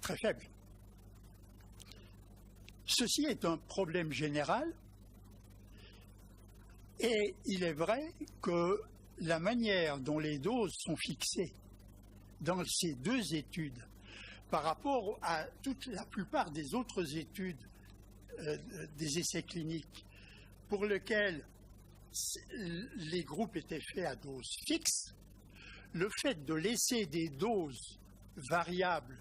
très faibles. Ceci est un problème général et il est vrai que la manière dont les doses sont fixées dans ces deux études par rapport à la plupart des autres études des essais cliniques pour lesquels les groupes étaient faits à dose fixe, le fait de laisser des doses variables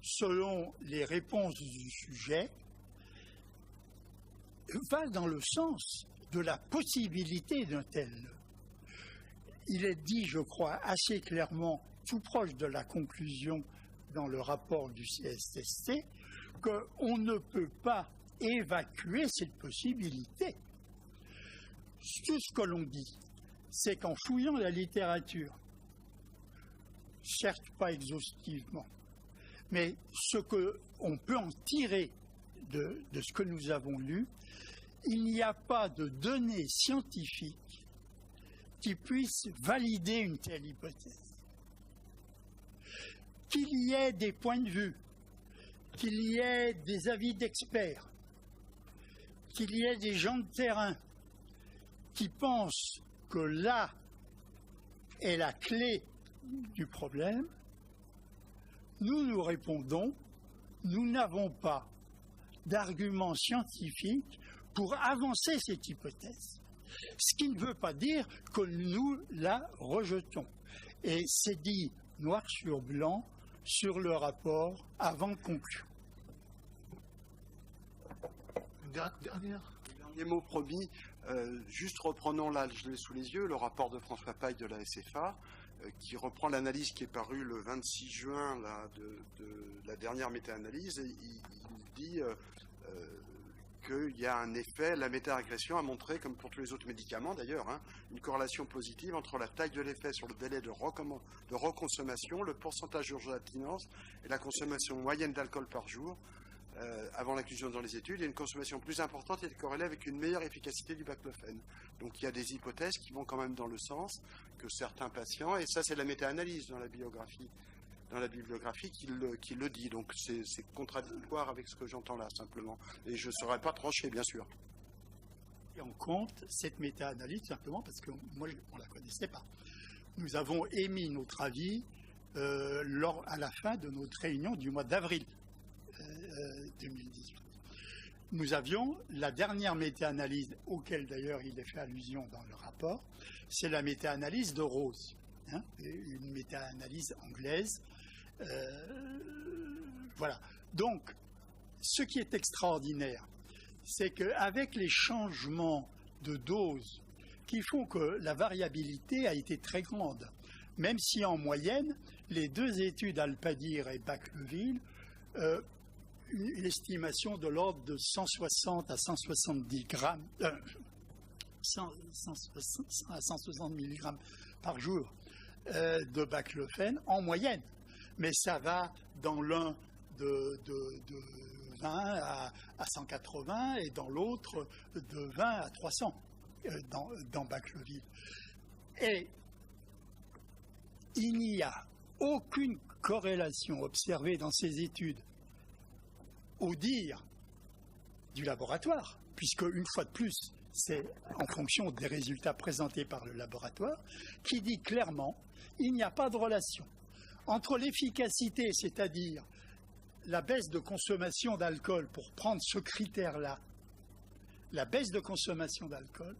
selon les réponses du sujet va dans le sens de la possibilité d'un tel. Il est dit, je crois, assez clairement, tout proche de la conclusion dans le rapport du CSST, qu'on ne peut pas évacuer cette possibilité. Tout ce que l'on dit, c'est qu'en fouillant la littérature, certes pas exhaustivement, mais ce qu'on peut en tirer de ce que nous avons lu, il n'y a pas de données scientifiques qui puissent valider une telle hypothèse. Qu'il y ait des points de vue, qu'il y ait des avis d'experts, qu'il y ait des gens de terrain qui pensent que là est la clé du problème, nous répondons, nous n'avons pas d'arguments scientifiques pour avancer cette hypothèse. Ce qui ne veut pas dire que nous la rejetons. Et c'est dit noir sur blanc sur le rapport avant de conclure. Dernier mot promis, juste reprenons là, je l'ai sous les yeux, le rapport de François Paille de la SFA, qui reprend l'analyse qui est parue le 26 juin là, de la dernière méta-analyse. Il dit qu'il y a un effet, la méta-régression a montré, comme pour tous les autres médicaments d'ailleurs, une corrélation positive entre la taille de l'effet sur le délai de reconsommation, le pourcentage d'urgence d'abstinence et la consommation moyenne d'alcool par jour avant l'inclusion dans les études, et une consommation plus importante est corrélée avec une meilleure efficacité du baclofen. Donc il y a des hypothèses qui vont quand même dans le sens que certains patients, et ça c'est la méta-analyse dans la bibliographie qui le dit, donc c'est contradictoire avec ce que j'entends là simplement, et je ne saurais pas trancher bien sûr. Et en compte cette méta-analyse simplement parce que moi on ne la connaissait pas. Nous avons émis notre avis à la fin de notre réunion du mois d'avril 2018. Nous avions la dernière méta-analyse, auquel d'ailleurs il est fait allusion dans le rapport, c'est la méta-analyse de Rose, une méta-analyse anglaise. Voilà. Donc, ce qui est extraordinaire, c'est qu'avec les changements de dose qui font que la variabilité a été très grande, même si en moyenne, les deux études Alpadir et Bacleville, une estimation de l'ordre de 160 à 170 grammes, 160 à 160 mg par jour de baclofen en moyenne. Mais ça va dans l'un de 20 à 180 et dans l'autre de 20 à 300 dans Bacleville. Et il n'y a aucune corrélation observée dans ces études au dire du laboratoire, puisque une fois de plus, c'est en fonction des résultats présentés par le laboratoire, qui dit clairement il n'y a pas de relation entre l'efficacité, c'est-à-dire la baisse de consommation d'alcool, pour prendre ce critère-là, la baisse de consommation d'alcool,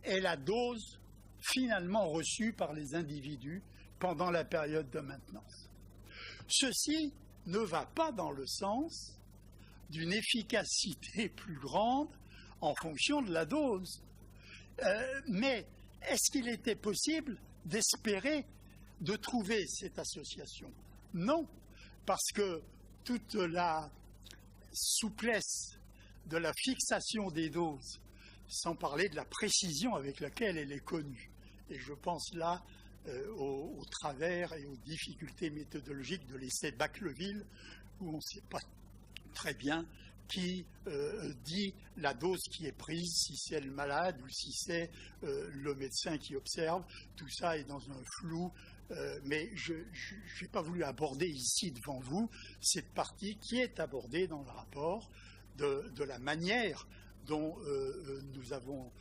et la dose finalement reçue par les individus pendant la période de maintenance. Ceci ne va pas dans le sens d'une efficacité plus grande en fonction de la dose. Mais est-ce qu'il était possible d'espérer de trouver cette association? Non, parce que toute la souplesse de la fixation des doses, sans parler de la précision avec laquelle elle est connue, et je pense là aux travers et aux difficultés méthodologiques de l'essai Bacleville, où on ne sait pas très bien qui dit la dose qui est prise, si c'est le malade ou si c'est le médecin qui observe. Tout ça est dans un flou, mais je n'ai pas voulu aborder ici devant vous cette partie qui est abordée dans le rapport de la manière dont nous avons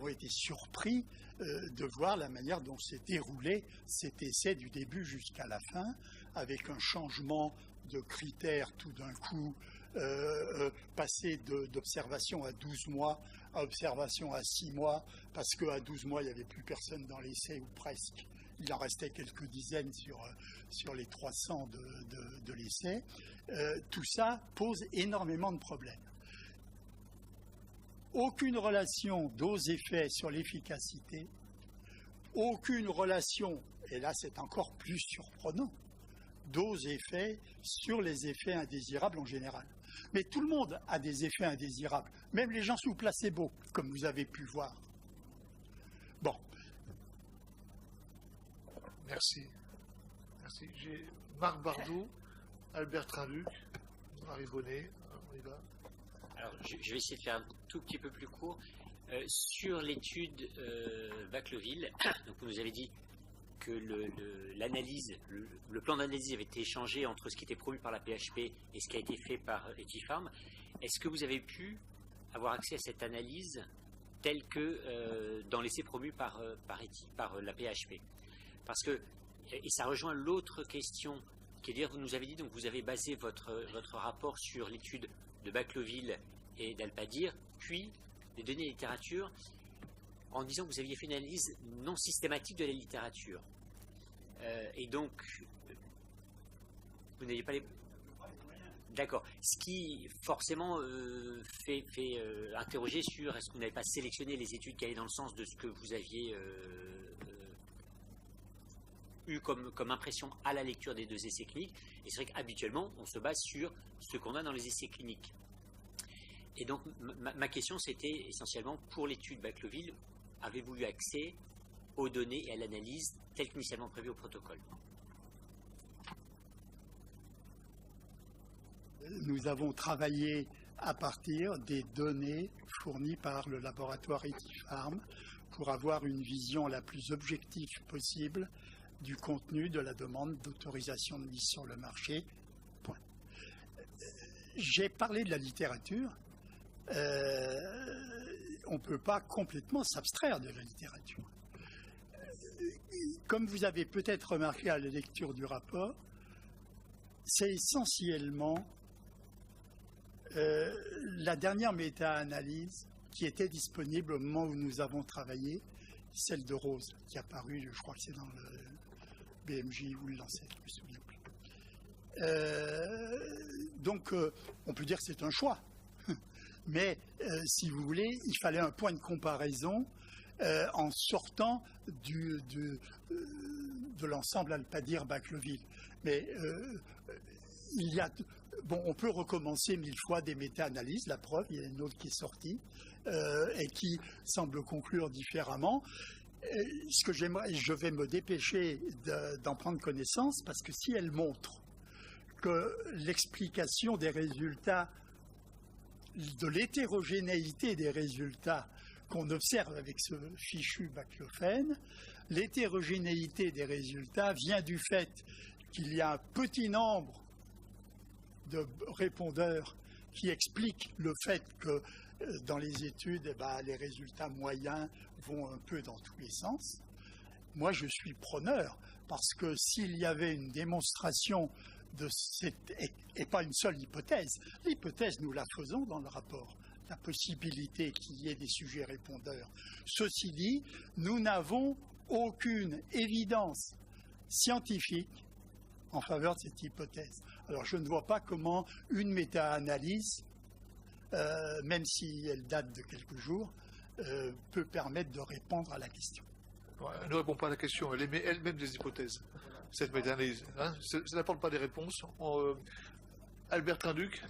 été surpris de voir la manière dont s'est déroulé cet essai du début jusqu'à la fin, avec un changement de critères tout d'un coup, passer d'observation à 12 mois à observation à 6 mois, parce qu'à 12 mois, il n'y avait plus personne dans l'essai, ou presque. Il en restait quelques dizaines sur les 300 de l'essai. Tout ça pose énormément de problèmes. Aucune relation dose-effet sur l'efficacité, aucune relation, et là c'est encore plus surprenant, dose-effet sur les effets indésirables en général. Mais tout le monde a des effets indésirables, même les gens sous placebo, comme vous avez pu voir. Bon. Merci. Merci. J'ai Marc Bardot, Albert Traluc, Marie Bonnet. On y va. Alors, je vais essayer de faire un tout petit peu plus court. Sur l'étude Bacleville, donc vous nous avez dit que le plan d'analyse avait été échangé entre ce qui était promu par la PHP et ce qui a été fait par Etipharm. Est-ce que vous avez pu avoir accès à cette analyse telle que dans l'essai promu par la PHP? Parce que, et ça rejoint l'autre question, qui est de dire, vous nous avez dit, donc vous avez basé votre rapport sur l'étude de Bacleville et d'Alpadir, puis les données de littérature, en disant que vous aviez fait une analyse non systématique de la littérature. Et donc, vous n'aviez pas les... D'accord. Ce qui, forcément, fait interroger sur est-ce que vous n'avez pas sélectionné les études qui allaient dans le sens de ce que vous aviez eu comme impression à la lecture des deux essais cliniques. Et c'est vrai qu'habituellement, on se base sur ce qu'on a dans les essais cliniques. Et donc, ma question, c'était essentiellement, pour l'étude Bacleville, avez-vous eu accès aux données et à l'analyse telles qu'initialement prévues au protocole? Nous avons travaillé à partir des données fournies par le laboratoire Etipharm pour avoir une vision la plus objective possible du contenu de la demande d'autorisation de mise sur le marché. Point. J'ai parlé de la littérature. On ne peut pas complètement s'abstraire de la littérature. Comme vous avez peut-être remarqué à la lecture du rapport, c'est essentiellement la dernière méta-analyse qui était disponible au moment où nous avons travaillé, celle de Rose, qui est apparue, je crois que c'est dans le BMJ ou le Lancet, je ne me souviens plus. Donc, on peut dire que c'est un choix. Mais, si vous voulez, il fallait un point de comparaison en sortant de l'ensemble Alpadir-Bacleville. Mais il y a... Bon, on peut recommencer 1000 fois des méta-analyses, la preuve, il y a une autre qui est sortie et qui semble conclure différemment. Ce que j'aimerais, je vais me dépêcher d'en prendre connaissance, parce que si elle montre que l'explication des résultats, de l'hétérogénéité des résultats qu'on observe avec ce fichu baclophène, l'hétérogénéité des résultats vient du fait qu'il y a un petit nombre de répondeurs qui expliquent le fait que dans les études, les résultats moyens vont un peu dans tous les sens. Moi, je suis preneur, parce que s'il y avait une démonstration de cette, et pas une seule hypothèse, l'hypothèse, nous la faisons dans le rapport, la possibilité qu'il y ait des sujets répondeurs. Ceci dit, nous n'avons aucune évidence scientifique en faveur de cette hypothèse. Alors, je ne vois pas comment une méta-analyse, même si elle date de quelques jours, peut permettre de répondre à la question. Elle ne répond pas à la question, elle émet elle-même des hypothèses, cette méta-analyse. Hein, ça n'apporte pas des réponses. Albert Trinduc.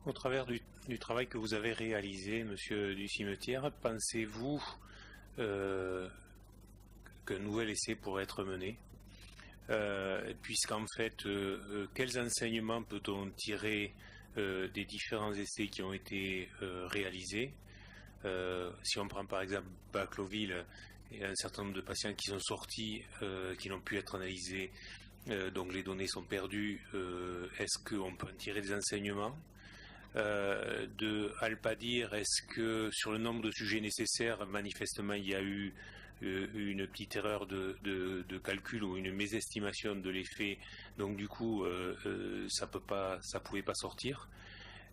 Au travers du travail que vous avez réalisé, Monsieur du Cimetière, pensez-vous qu'un nouvel essai pourrait être mené, puisqu'en fait, quels enseignements peut-on tirer des différents essais qui ont été réalisés? Si on prend par exemple Bacloville, il y a un certain nombre de patients qui sont sortis, qui n'ont pu être analysés, donc les données sont perdues. Est-ce qu'on peut en tirer des enseignements? De Alpadir, est-ce que sur le nombre de sujets nécessaires, manifestement il y a eu une petite erreur de calcul ou une mésestimation de l'effet, donc du coup ça pouvait pas sortir?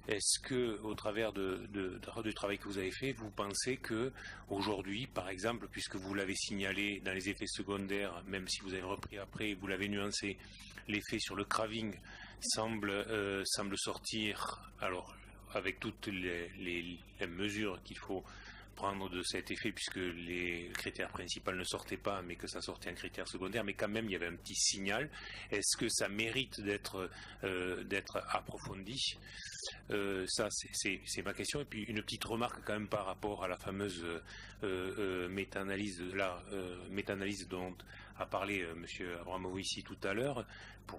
Est-ce que, au travers du travail que vous avez fait, vous pensez que aujourd'hui, par exemple, puisque vous l'avez signalé dans les effets secondaires, même si vous avez repris après, vous l'avez nuancé, l'effet sur le craving semble sortir, alors avec toutes les mesures qu'il faut prendre de cet effet, puisque les critères principaux ne sortaient pas, mais que ça sortait un critère secondaire, mais quand même il y avait un petit signal. Est-ce que ça mérite d'être approfondi? Ça, c'est ma question. Et puis une petite remarque quand même par rapport à la fameuse méta-analyse dont a parlé M. Abramovici tout à l'heure.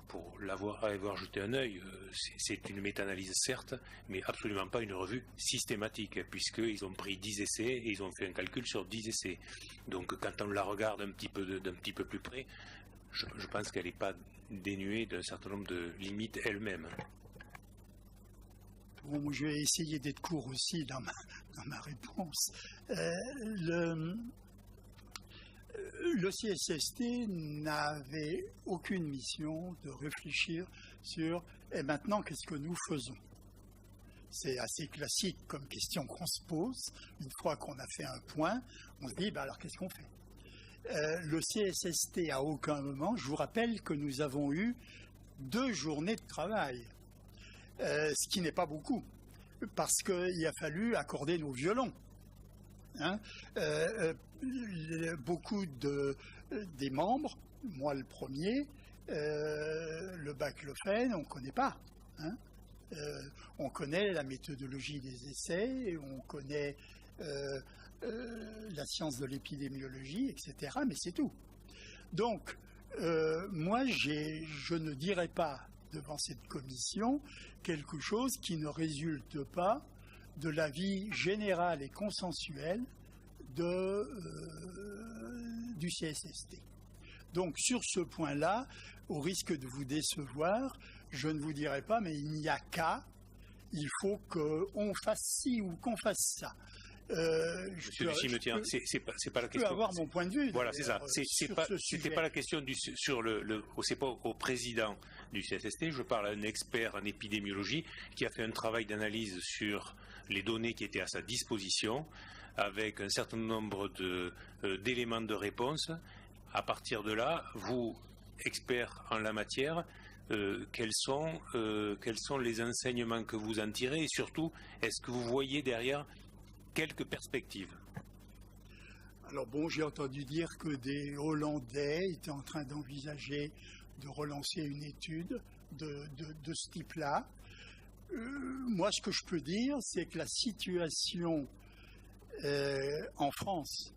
Pour avoir jeté un œil, c'est une méta-analyse certes, mais absolument pas une revue systématique, puisqu'ils ont pris 10 essais et ils ont fait un calcul sur 10 essais. Donc quand on la regarde d'un petit peu plus près, je pense qu'elle n'est pas dénuée d'un certain nombre de limites elle-même. Bon, je vais essayer d'être court aussi dans ma réponse. Le CSST n'avait aucune mission de réfléchir sur « et maintenant, qu'est-ce que nous faisons ?» C'est assez classique comme question qu'on se pose. Une fois qu'on a fait un point, on se dit alors qu'est-ce qu'on fait? Le CSST, à aucun moment, je vous rappelle que nous avons eu 2 journées de travail, ce qui n'est pas beaucoup, parce qu'il a fallu accorder nos violons. Hein, beaucoup des membres, moi le premier, le baclofen, on ne connaît pas. Hein, on connaît la méthodologie des essais, on connaît la science de l'épidémiologie, etc., mais c'est tout. Donc, moi, je ne dirais pas devant cette commission quelque chose qui ne résulte pas de l'avis général et consensuel du CSST. Donc sur ce point-là, au risque de vous décevoir, je ne vous dirai pas, mais il n'y a qu'à, il faut qu'on fasse ci ou qu'on fasse ça. Monsieur du Cimetière, c'est pas la question. Je peux avoir mon point de vue. Voilà, c'est ça. C'était pas la question c'est pas au président du CSST. Je parle à un expert en épidémiologie qui a fait un travail d'analyse sur les données qui étaient à sa disposition, avec un certain nombre d'éléments de réponse. À partir de là, vous, expert en la matière, quels sont les enseignements que vous en tirez, et surtout, est-ce que vous voyez derrière quelques perspectives? Alors bon, j'ai entendu dire que des Hollandais étaient en train d'envisager de relancer une étude de ce type-là. Moi, ce que je peux dire, c'est que la situation en France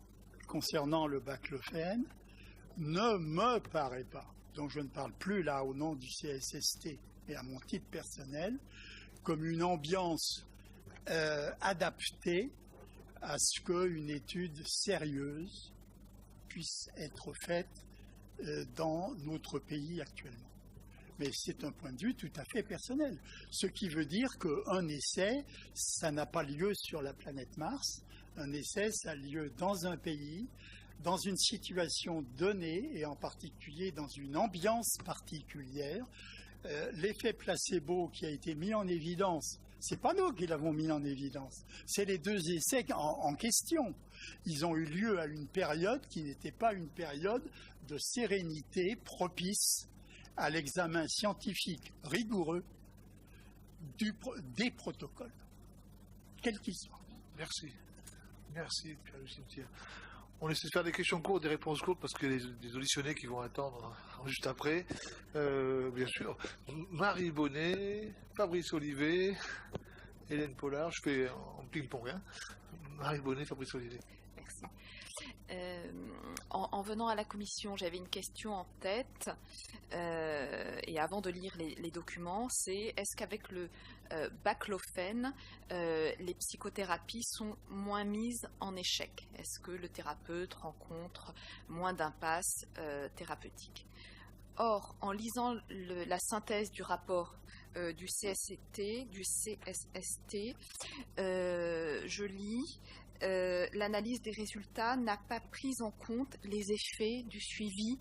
concernant le baclofen ne me paraît pas, donc je ne parle plus là au nom du CSST, mais à mon titre personnel, comme une ambiance adaptée à ce qu'une étude sérieuse puisse être faite dans notre pays actuellement. mais c'est un point de vue tout à fait personnel. Ce qui veut dire qu'un essai, ça n'a pas lieu sur la planète Mars. Un essai, ça a lieu dans un pays, dans une situation donnée, et en particulier dans une ambiance particulière. L'effet placebo qui a été mis en évidence, c'est pas nous qui l'avons mis en évidence, c'est les deux essais en question. Ils ont eu lieu à une période qui n'était pas une période de sérénité propice à l'examen scientifique rigoureux des protocoles, quels qu'ils soient. Merci. Merci, Pierre Cimetière. On essaie de faire des questions courtes, des réponses courtes, parce que les auditionnés qui vont attendre juste après, bien sûr. Marie Bonnet, Fabrice Olivet, Hélène Pollard, je fais en ping-pong, hein. Marie Bonnet, Fabrice Olivet. Merci. En venant à la commission, j'avais une question en tête, et avant de lire les documents, c'est est-ce qu'avec le baclofène, les psychothérapies sont moins mises en échec? Est-ce que le thérapeute rencontre moins d'impasses thérapeutiques? Or, en lisant la synthèse du rapport du CSST, je lis l'analyse des résultats n'a pas pris en compte les effets du suivi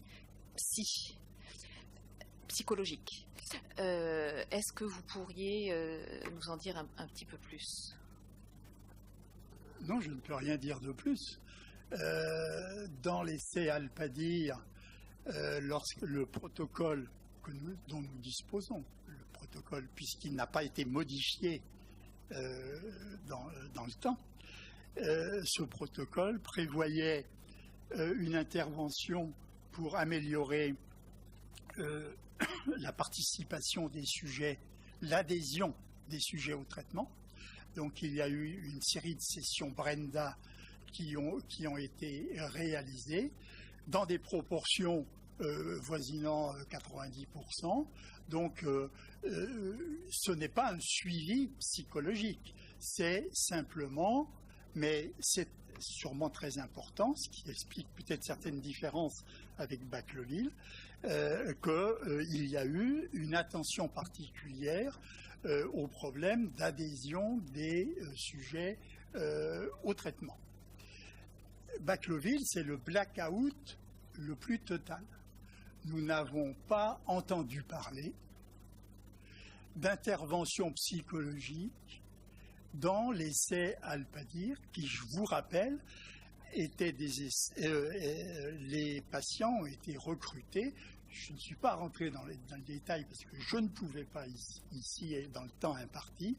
psychologique. Est-ce que vous pourriez nous en dire un petit peu plus? Non, je ne peux rien dire de plus. Dans l'essai Alpadir, lorsque le protocole dont nous disposons, le protocole, puisqu'il n'a pas été modifié dans le temps, ce protocole prévoyait une intervention pour améliorer la participation des sujets, l'adhésion des sujets au traitement. Donc il y a eu une série de sessions Brenda qui ont été réalisées dans des proportions voisinant 90%. Donc ce n'est pas un suivi psychologique, c'est simplement, mais c'est sûrement très important, ce qui explique peut-être certaines différences avec Bacleville, qu'il y a eu une attention particulière au problème d'adhésion des sujets au traitement. Bacleville, c'est le blackout le plus total. Nous n'avons pas entendu parler d'intervention psychologique dans l'essai Alpadir, qui, je vous rappelle, étaient les patients ont été recrutés. Je ne suis pas rentré dans le détail parce que je ne pouvais pas ici dans le temps imparti,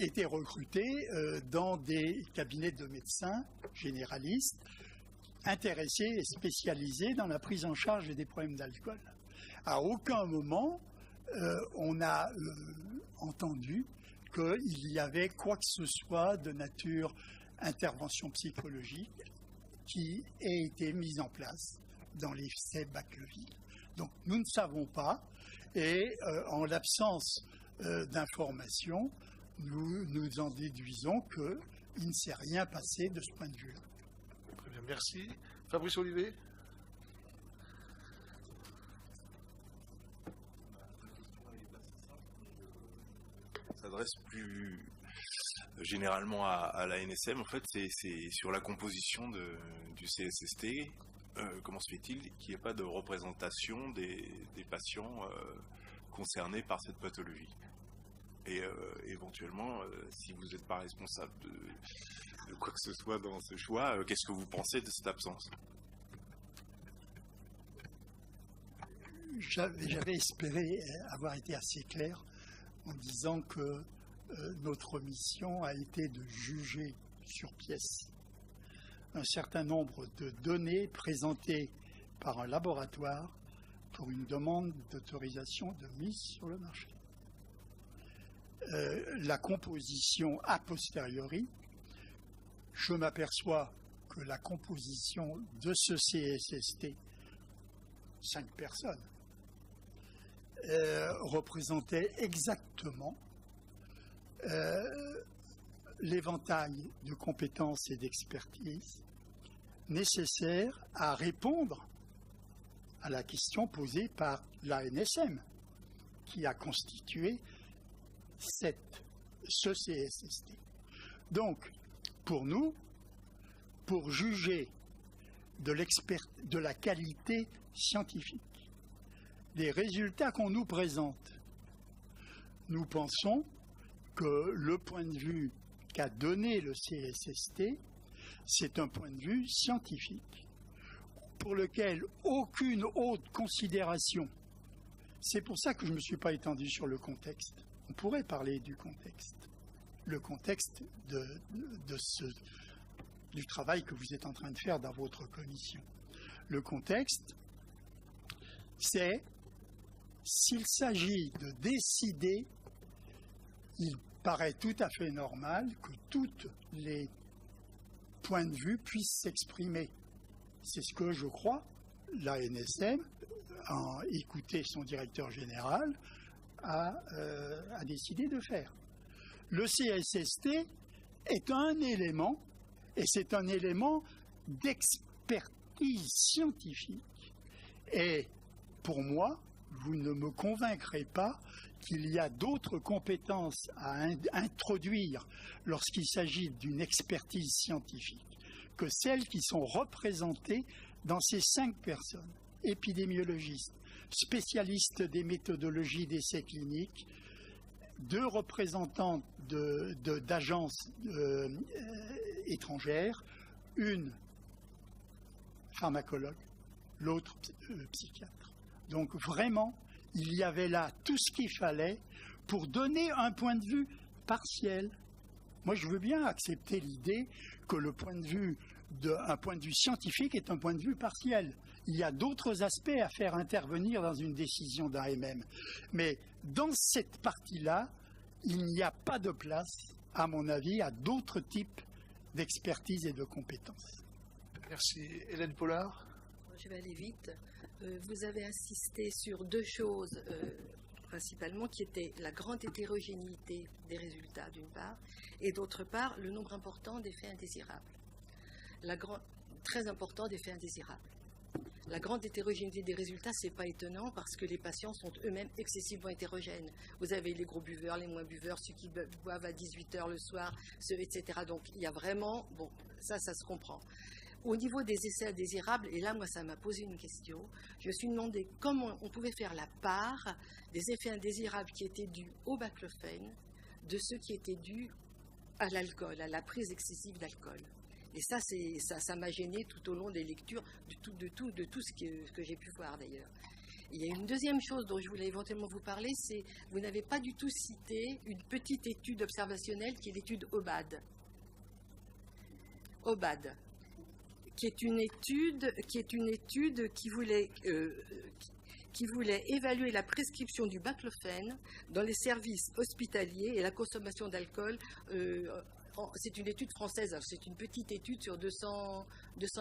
étaient recrutés dans des cabinets de médecins généralistes intéressés et spécialisés dans la prise en charge des problèmes d'alcool. À aucun moment on a entendu qu'il y avait quoi que ce soit de nature intervention psychologique qui ait été mise en place dans l'essai Bacleville. Donc nous ne savons pas, et en l'absence d'informations, nous en déduisons qu'il ne s'est rien passé de ce point de vue-là. Très bien, merci. Fabrice Olivet. S'adresse plus généralement à la NSM. En fait, c'est sur la composition du CSST. Comment se fait-il qu'il n'y ait pas de représentation des patients concernés par cette pathologie? Et éventuellement, si vous n'êtes pas responsable de quoi que ce soit dans ce choix, qu'est-ce que vous pensez de cette absence? J'avais espéré avoir été assez clair en disant que notre mission a été de juger sur pièce un certain nombre de données présentées par un laboratoire pour une demande d'autorisation de mise sur le marché. La composition a posteriori, je m'aperçois que la composition de ce CSST, 5 personnes, représentait exactement l'éventail de compétences et d'expertise nécessaires à répondre à la question posée par l'ANSM, qui a constitué ce CSST. Donc, pour nous, pour juger de la qualité scientifique des résultats qu'on nous présente, nous pensons que le point de vue qu'a donné le CSST, c'est un point de vue scientifique, pour lequel aucune autre considération. C'est pour ça que je ne me suis pas étendu sur le contexte. On pourrait parler du contexte. Le contexte du travail que vous êtes en train de faire dans votre commission. Le contexte, c'est s'il s'agit de décider, il paraît tout à fait normal que tous les points de vue puissent s'exprimer. C'est ce que je crois, l'ANSM, en écouté son directeur général, a décidé de faire. Le CSST est un élément, et c'est un élément d'expertise scientifique. Et pour moi, vous ne me convaincrez pas qu'il y a d'autres compétences à introduire lorsqu'il s'agit d'une expertise scientifique que celles qui sont représentées dans ces 5 personnes. Épidémiologistes, spécialistes des méthodologies d'essais cliniques, 2 représentants d'agences étrangères, une pharmacologue, l'autre psychiatre. Donc vraiment, il y avait là tout ce qu'il fallait pour donner un point de vue partiel. Moi, je veux bien accepter l'idée que un point de vue scientifique est un point de vue partiel. Il y a d'autres aspects à faire intervenir dans une décision d'AMM. Mais dans cette partie-là, il n'y a pas de place, à mon avis, à d'autres types d'expertise et de compétences. Merci. Hélène Pollard. Je vais aller vite. Vous avez insisté sur 2 choses principalement, qui étaient la grande hétérogénéité des résultats d'une part, et d'autre part le nombre important d'effets indésirables. Très important d'effets indésirables. La grande hétérogénéité des résultats, ce n'est pas étonnant parce que les patients sont eux-mêmes excessivement hétérogènes. Vous avez les gros buveurs, les moins buveurs, ceux qui boivent à 18 h le soir, etc. Donc il y a vraiment, bon, ça se comprend. Au niveau des essais indésirables, et là, moi, ça m'a posé une question. Je me suis demandé comment on pouvait faire la part des effets indésirables qui étaient dus au baclofène de ceux qui étaient dus à l'alcool, à la prise excessive d'alcool. Et ça m'a gêné tout au long des lectures de tout ce que j'ai pu voir d'ailleurs. Il y a une deuxième chose dont je voulais éventuellement vous parler, c'est vous n'avez pas du tout cité une petite étude observationnelle qui est l'étude OBAD. OBAD, qui est une étude qui voulait évaluer la prescription du baclofène dans les services hospitaliers et la consommation d'alcool. C'est une étude française, c'est une petite étude sur 200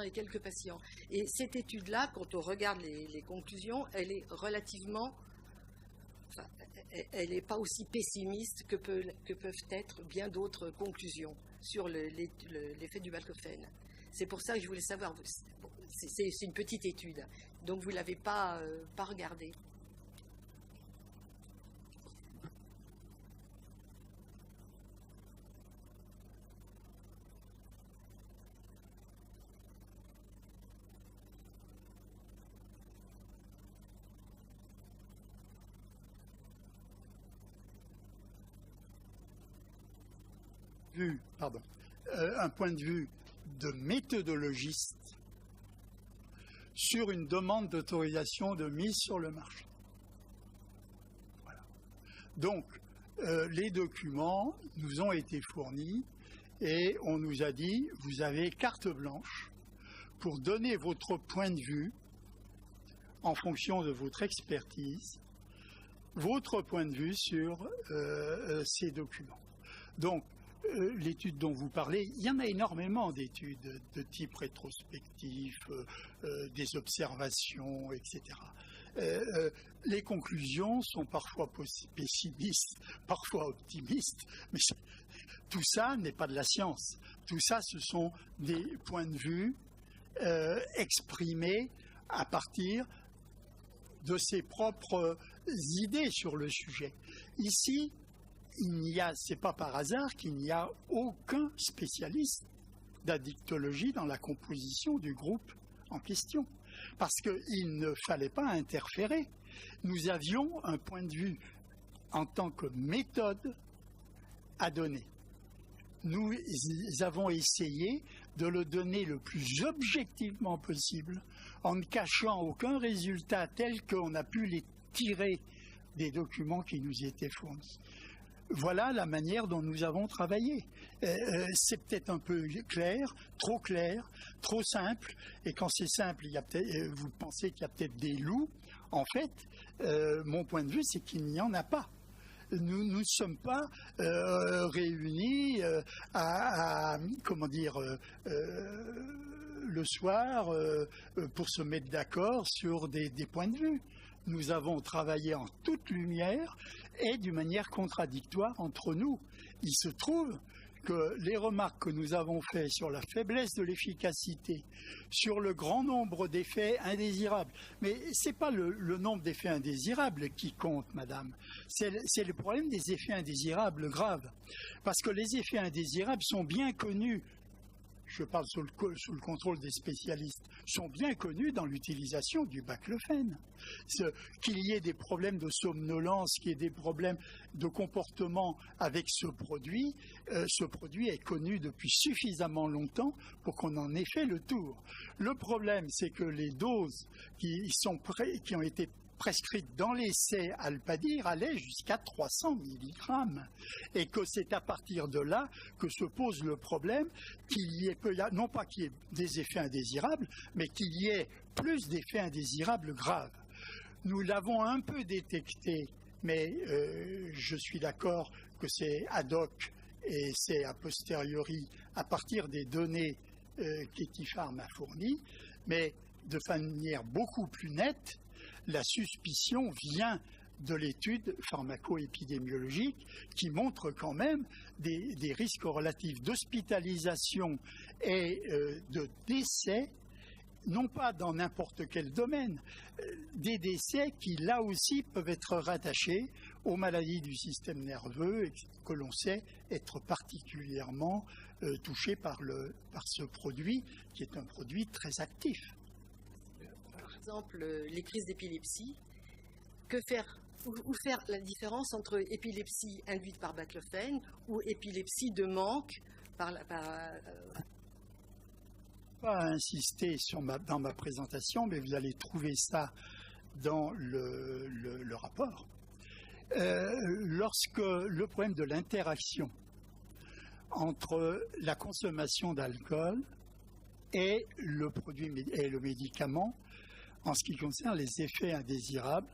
et quelques patients. Et cette étude-là, quand on regarde les conclusions, elle est relativement... Enfin, elle n'est pas aussi pessimiste que peuvent être bien d'autres conclusions sur l'effet du baclofène. C'est pour ça que je voulais savoir, c'est une petite étude, donc vous ne l'avez pas regardée. Un point de vue de méthodologiste sur une demande d'autorisation de mise sur le marché. Voilà. Donc, les documents nous ont été fournis et on nous a dit, vous avez carte blanche pour donner votre point de vue en fonction de votre expertise, votre point de vue sur ces documents. Donc, l'étude dont vous parlez, il y en a énormément d'études de type rétrospectif, des observations, etc. Les conclusions sont parfois pessimistes, parfois optimistes, mais tout ça n'est pas de la science. Tout ça, ce sont des points de vue exprimés à partir de ses propres idées sur le sujet. Ici, c'est pas par hasard qu'il n'y a aucun spécialiste d'addictologie dans la composition du groupe en question, parce qu'il ne fallait pas interférer. Nous avions un point de vue en tant que méthode à donner. Nous avons essayé de le donner le plus objectivement possible, en ne cachant aucun résultat tel qu'on a pu les tirer des documents qui nous étaient fournis. Voilà la manière dont nous avons travaillé. C'est peut-être un peu clair, trop simple, et quand c'est simple, vous pensez qu'il y a peut-être des loups. En fait, mon point de vue, c'est qu'il n'y en a pas. Nous ne sommes pas réunis le soir pour se mettre d'accord sur des points de vue. Nous avons travaillé en toute lumière et d'une manière contradictoire entre nous. Il se trouve que les remarques que nous avons faites sur la faiblesse de l'efficacité, sur le grand nombre d'effets indésirables, mais ce n'est pas le nombre d'effets indésirables qui compte, madame, c'est le problème des effets indésirables graves. Parce que les effets indésirables sont bien connus, je parle sous le contrôle des spécialistes, sont bien connus dans l'utilisation du baclofène. Qu'il y ait des problèmes de somnolence, qu'il y ait des problèmes de comportement avec ce produit est connu depuis suffisamment longtemps pour qu'on en ait fait le tour. Le problème, c'est que les doses qui ont été prescrites dans l'essai Alpadir allaient jusqu'à 300 mg. Et que c'est à partir de là que se pose le problème non pas qu'il y ait des effets indésirables, mais qu'il y ait plus d'effets indésirables graves. Nous l'avons un peu détecté, mais je suis d'accord que c'est ad hoc et c'est a posteriori à partir des données qu'Etipharm a fournies, mais de manière beaucoup plus nette, la suspicion vient de l'étude pharmaco-épidémiologique qui montre quand même des risques relatifs d'hospitalisation et de décès, non pas dans n'importe quel domaine, des décès qui là aussi peuvent être rattachés aux maladies du système nerveux et que l'on sait être particulièrement touchés par ce produit qui est un produit très actif. Par exemple, les crises d'épilepsie, où faire la différence entre épilepsie induite par baclofène ou épilepsie de manque pas insister dans ma présentation, mais vous allez trouver ça dans le rapport. Lorsque le problème de l'interaction entre la consommation d'alcool et le médicament, en ce qui concerne les effets indésirables,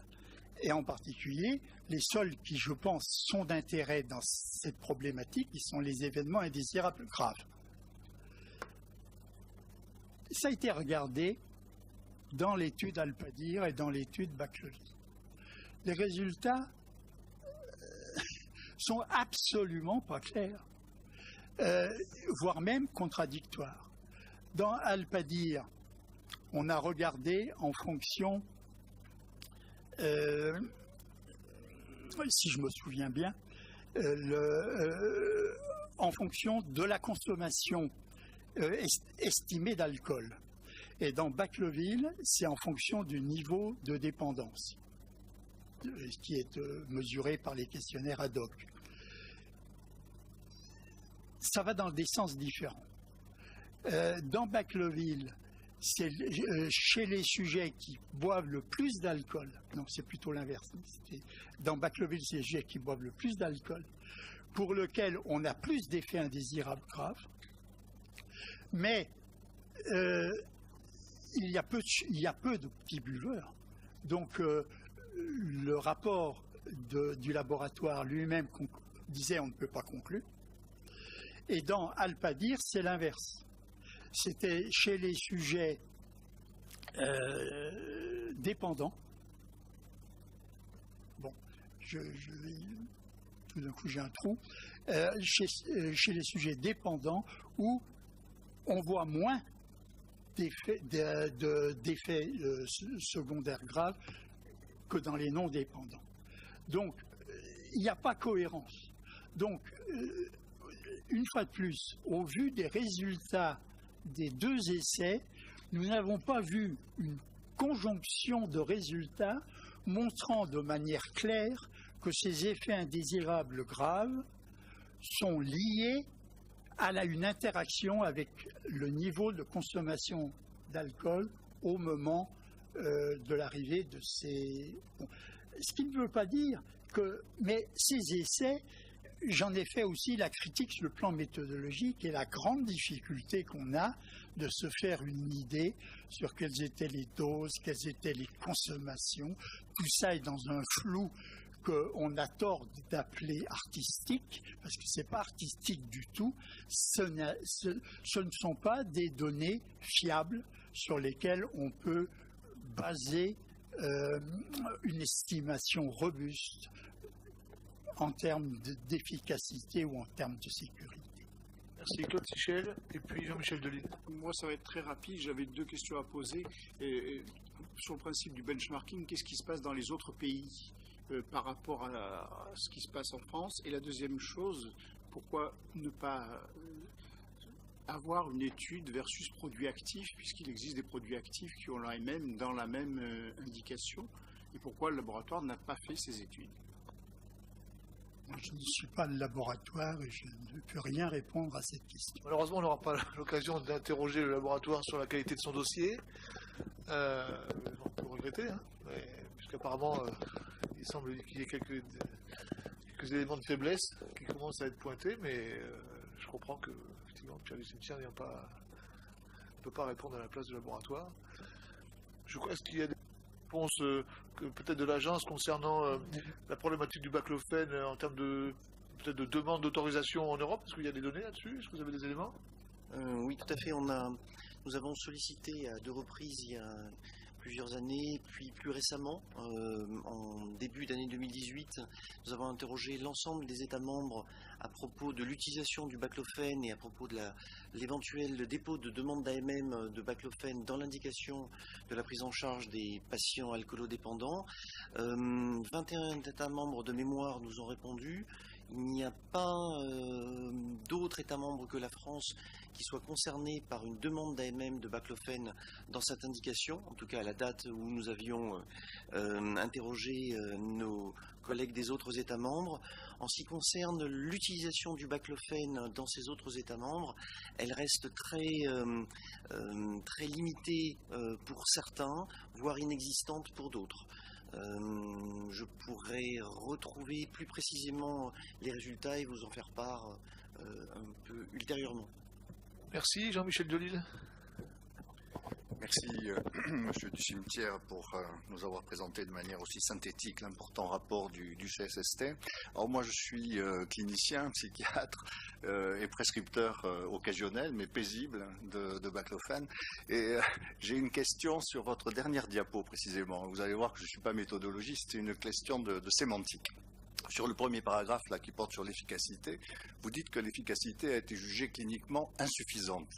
et en particulier les seuls qui, je pense, sont d'intérêt dans cette problématique, qui sont les événements indésirables graves. Ça a été regardé dans l'étude Alpadir et dans l'étude Baclovil. Les résultats sont absolument pas clairs, voire même contradictoires. Dans Alpadir, on a regardé en fonction, si je me souviens bien, en fonction de la consommation estimée d'alcool. Et dans Baclovil, c'est en fonction du niveau de dépendance, qui est mesuré par les questionnaires ad hoc. Ça va dans des sens différents. Dans Baclovil, c'est chez les sujets qui boivent le plus d'alcool, non, c'est plutôt l'inverse. Dans Baclovil, c'est les sujets qui boivent le plus d'alcool, pour lequel on a plus d'effets indésirables graves, mais il y a peu de petits buveurs. Donc, le rapport du laboratoire lui-même disait on ne peut pas conclure. Et dans Alpadir, c'est l'inverse. C'était chez les sujets dépendants. Bon, tout d'un coup j'ai un trou. Chez les sujets dépendants où on voit moins d'effets secondaires graves que dans les non dépendants. Donc, il n'y a pas cohérence. Donc, une fois de plus, au vu des résultats des 2 essais, nous n'avons pas vu une conjonction de résultats montrant de manière claire que ces effets indésirables graves sont liés à une interaction avec le niveau de consommation d'alcool au moment de l'arrivée de ces... Bon. Ce qui ne veut pas dire que... Mais ces essais, j'en ai fait aussi la critique sur le plan méthodologique et la grande difficulté qu'on a de se faire une idée sur quelles étaient les doses, quelles étaient les consommations. Tout ça est dans un flou qu'on a tort d'appeler artistique, parce que ce n'est pas artistique du tout. Ce ne sont pas des données fiables sur lesquelles on peut baser une estimation robuste en termes d'efficacité ou en termes de sécurité. Merci Claude Sichel et puis Jean-Michel Delisle. Moi, ça va être très rapide. J'avais 2 questions à poser. Sur le principe du benchmarking, qu'est-ce qui se passe dans les autres pays par rapport à ce qui se passe en France? Et la deuxième chose, pourquoi ne pas avoir une étude versus produits actifs, puisqu'il existe des produits actifs qui ont dans la même indication, et pourquoi le laboratoire n'a pas fait ces études? Je ne suis pas le laboratoire et je ne peux rien répondre à cette question. Malheureusement, on n'aura pas l'occasion d'interroger le laboratoire sur la qualité de son dossier. On peut regretter, hein, puisqu'apparemment, il semble qu'il y ait quelques éléments de faiblesse qui commencent à être pointés, mais je comprends que effectivement, Pierre Lucien ne peut pas répondre à la place du laboratoire. Je crois qu'il y a des réponses peut-être de l'agence concernant la problématique du baclofène en termes peut-être de demande d'autorisation en Europe. Est-ce qu'il y a des données là-dessus? Est-ce que vous avez des éléments? Oui, tout à fait. Nous avons sollicité à 2 reprises il y a plusieurs années, puis plus récemment, en début d'année 2018, nous avons interrogé l'ensemble des États membres à propos de l'utilisation du baclofène et à propos de l'éventuel dépôt de demande d'AMM de baclofène dans l'indication de la prise en charge des patients alcoolodépendants. 21 États membres de mémoire nous ont répondu. Il n'y a pas d'autres États membres que la France qui soient concernés par une demande d'AMM de baclofène dans cette indication, en tout cas à la date où nous avions interrogé nos collègues des autres États membres. En ce qui concerne l'utilisation du baclofène dans ces autres États membres, elle reste très limitée pour certains, voire inexistante pour d'autres. Je pourrais retrouver plus précisément les résultats et vous en faire part un peu ultérieurement. Merci Jean-Michel Delisle. Merci Monsieur du Cimetière pour nous avoir présenté de manière aussi synthétique l'important rapport du CSST. Alors moi je suis clinicien, psychiatre et prescripteur occasionnel mais paisible de baclofène et j'ai une question sur votre dernière diapo précisément. Vous allez voir que je ne suis pas méthodologiste, c'est une question de sémantique. Sur le premier paragraphe là qui porte sur l'efficacité, vous dites que l'efficacité a été jugée cliniquement insuffisante.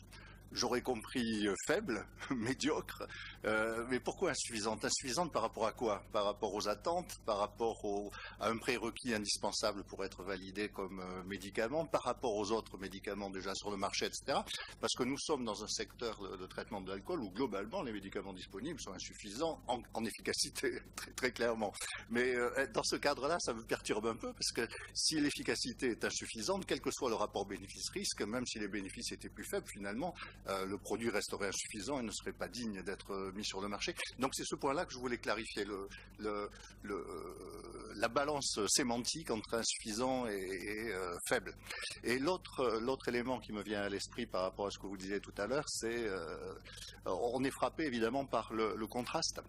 J'aurais compris faible, médiocre, mais pourquoi insuffisante? Insuffisante par rapport à quoi? Par rapport aux attentes, par rapport à un prérequis indispensable pour être validé comme médicament, par rapport aux autres médicaments déjà sur le marché, etc. Parce que nous sommes dans un secteur de traitement de l'alcool où globalement les médicaments disponibles sont insuffisants en efficacité, très, très clairement. Mais dans ce cadre-là, ça me perturbe un peu parce que si l'efficacité est insuffisante, quel que soit le rapport bénéfice-risque, même si les bénéfices étaient plus faibles finalement, le produit resterait insuffisant et ne serait pas digne d'être mis sur le marché. Donc c'est ce point-là que je voulais clarifier, la balance sémantique entre insuffisant et faible. Et l'autre élément qui me vient à l'esprit par rapport à ce que vous disiez tout à l'heure, c'est on est frappé évidemment par le contraste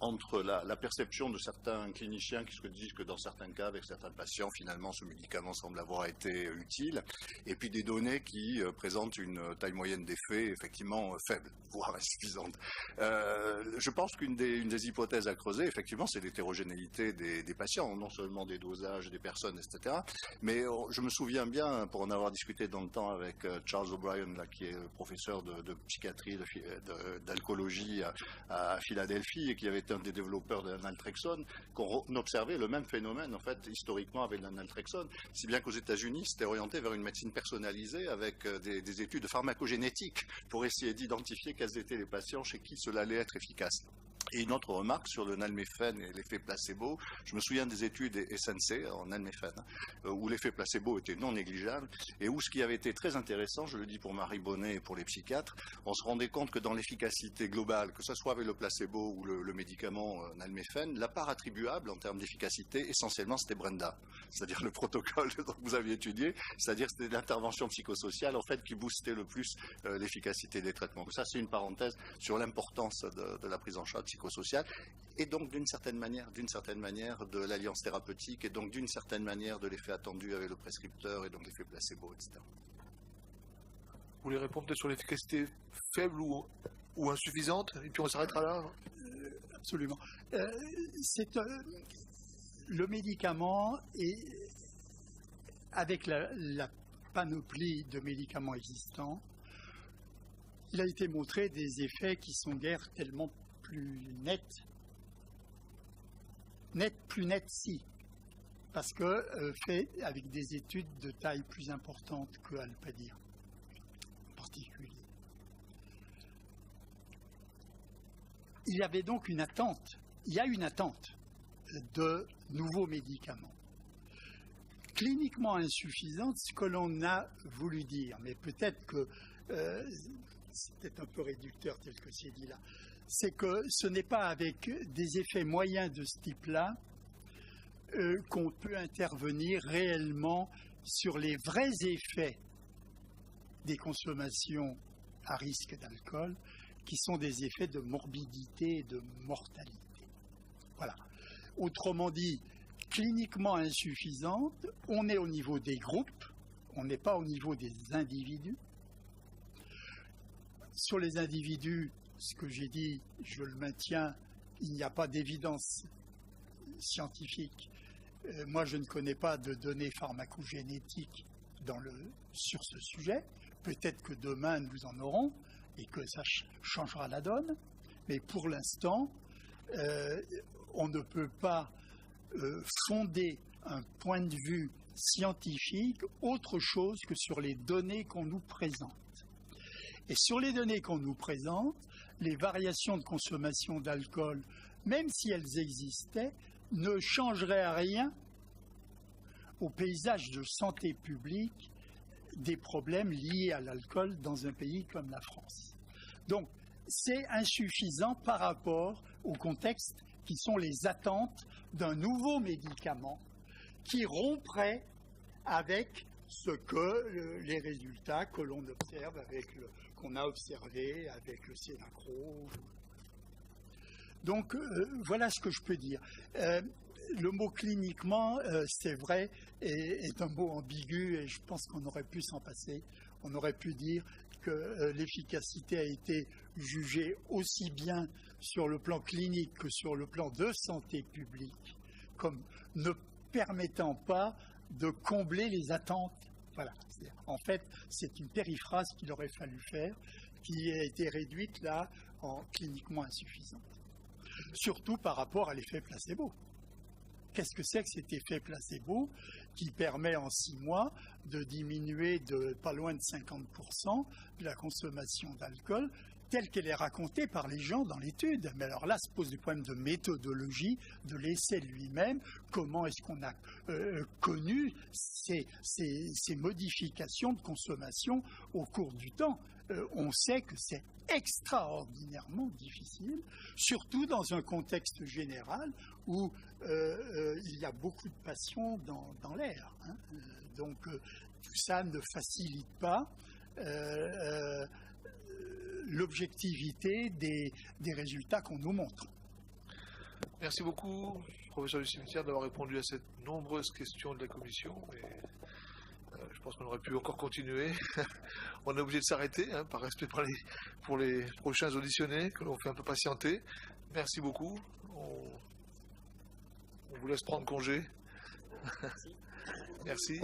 entre la perception de certains cliniciens qui se disent que dans certains cas, avec certains patients, finalement, ce médicament semble avoir été utile, et puis des données qui présentent une taille moyenne d'effet effectivement faible, voire insuffisante. Je pense qu'une des hypothèses à creuser, effectivement, c'est l'hétérogénéité des patients, non seulement des dosages, des personnes, etc. Mais je me souviens bien, pour en avoir discuté dans le temps avec Charles O'Brien, là, qui est professeur de psychiatrie, d'alcoolologie à Philadelphie, et qui avait était un des développeurs de l'analtrexone, qu'on observait le même phénomène, en fait, historiquement avec l'analtrexone, si bien qu'aux États-Unis, c'était orienté vers une médecine personnalisée avec des études pharmacogénétiques pour essayer d'identifier quels étaient les patients chez qui cela allait être efficace. Et une autre remarque sur le nalméphène et l'effet placebo, je me souviens des études SNC en nalméphène, où l'effet placebo était non négligeable, et où ce qui avait été très intéressant, je le dis pour Marie Bonnet et pour les psychiatres, on se rendait compte que dans l'efficacité globale, que ce soit avec le placebo ou le médicament nalméphène, la part attribuable en termes d'efficacité, essentiellement c'était Brenda, c'est-à-dire le protocole dont vous aviez étudié, c'est-à-dire c'était l'intervention psychosociale en fait qui boostait le plus l'efficacité des traitements. Donc ça c'est une parenthèse sur l'importance de la prise en charge psychosociale, et donc d'une certaine manière de l'alliance thérapeutique, et donc d'une certaine manière de l'effet attendu avec le prescripteur, et donc l'effet placebo, etc. Vous voulez répondre peut-être sur l'efficacité faible ou insuffisante, et puis on s'arrêtera là. Absolument. Le médicament, avec la panoplie de médicaments existants, il a été montré des effets qui sont guère tellement plus plus nets si, parce que fait avec des études de taille plus importante que Alpadir en particulier. Il y avait donc il y a une attente de nouveaux médicaments. Cliniquement insuffisante, ce que l'on a voulu dire, mais peut-être que c'est peut-être un peu réducteur tel que c'est dit là, c'est que ce n'est pas avec des effets moyens de ce type-là qu'on peut intervenir réellement sur les vrais effets des consommations à risque d'alcool, qui sont des effets de morbidité et de mortalité. Voilà. Autrement dit, cliniquement insuffisante, on est au niveau des groupes, on n'est pas au niveau des individus. Sur les individus, ce que j'ai dit, je le maintiens, il n'y a pas d'évidence scientifique. Moi, je ne connais pas de données pharmacogénétiques sur ce sujet. Peut-être que demain, nous en aurons et que ça changera la donne. Mais pour l'instant, on ne peut pas fonder un point de vue scientifique autre chose que sur les données qu'on nous présente. Et sur les données qu'on nous présente, les variations de consommation d'alcool, même si elles existaient, ne changeraient rien au paysage de santé publique des problèmes liés à l'alcool dans un pays comme la France. Donc, c'est insuffisant par rapport au contexte qui sont les attentes d'un nouveau médicament qui romprait avec les résultats que l'on observe qu'on a observé avec le Sénacro. Donc, voilà ce que je peux dire. Le mot cliniquement, c'est vrai, est un mot ambigu et je pense qu'on aurait pu s'en passer. On aurait pu dire que l'efficacité a été jugée aussi bien sur le plan clinique que sur le plan de santé publique, comme ne permettant pas de combler les attentes. Voilà. En fait, c'est une périphrase qu'il aurait fallu faire, qui a été réduite là en cliniquement insuffisante. Surtout par rapport à l'effet placebo. Qu'est-ce que c'est que cet effet placebo qui permet en 6 mois de diminuer de pas loin de 50% la consommation d'alcool telle qu'elle est racontée par les gens dans l'étude. Mais alors là se pose des problèmes de méthodologie, de l'essai lui-même, comment est-ce qu'on a connu ces modifications de consommation au cours du temps. On sait que c'est extraordinairement difficile, surtout dans un contexte général où il y a beaucoup de passion dans l'air. Hein. Donc tout ça ne facilite pas l'objectivité des résultats qu'on nous montre. Merci beaucoup, professeur du cimetière, d'avoir répondu à ces nombreuses questions de la commission. Je pense qu'on aurait pu encore continuer. On est obligé de s'arrêter, par respect pour les prochains auditionnés, que l'on fait un peu patienter. Merci beaucoup. On vous laisse prendre congé. Merci.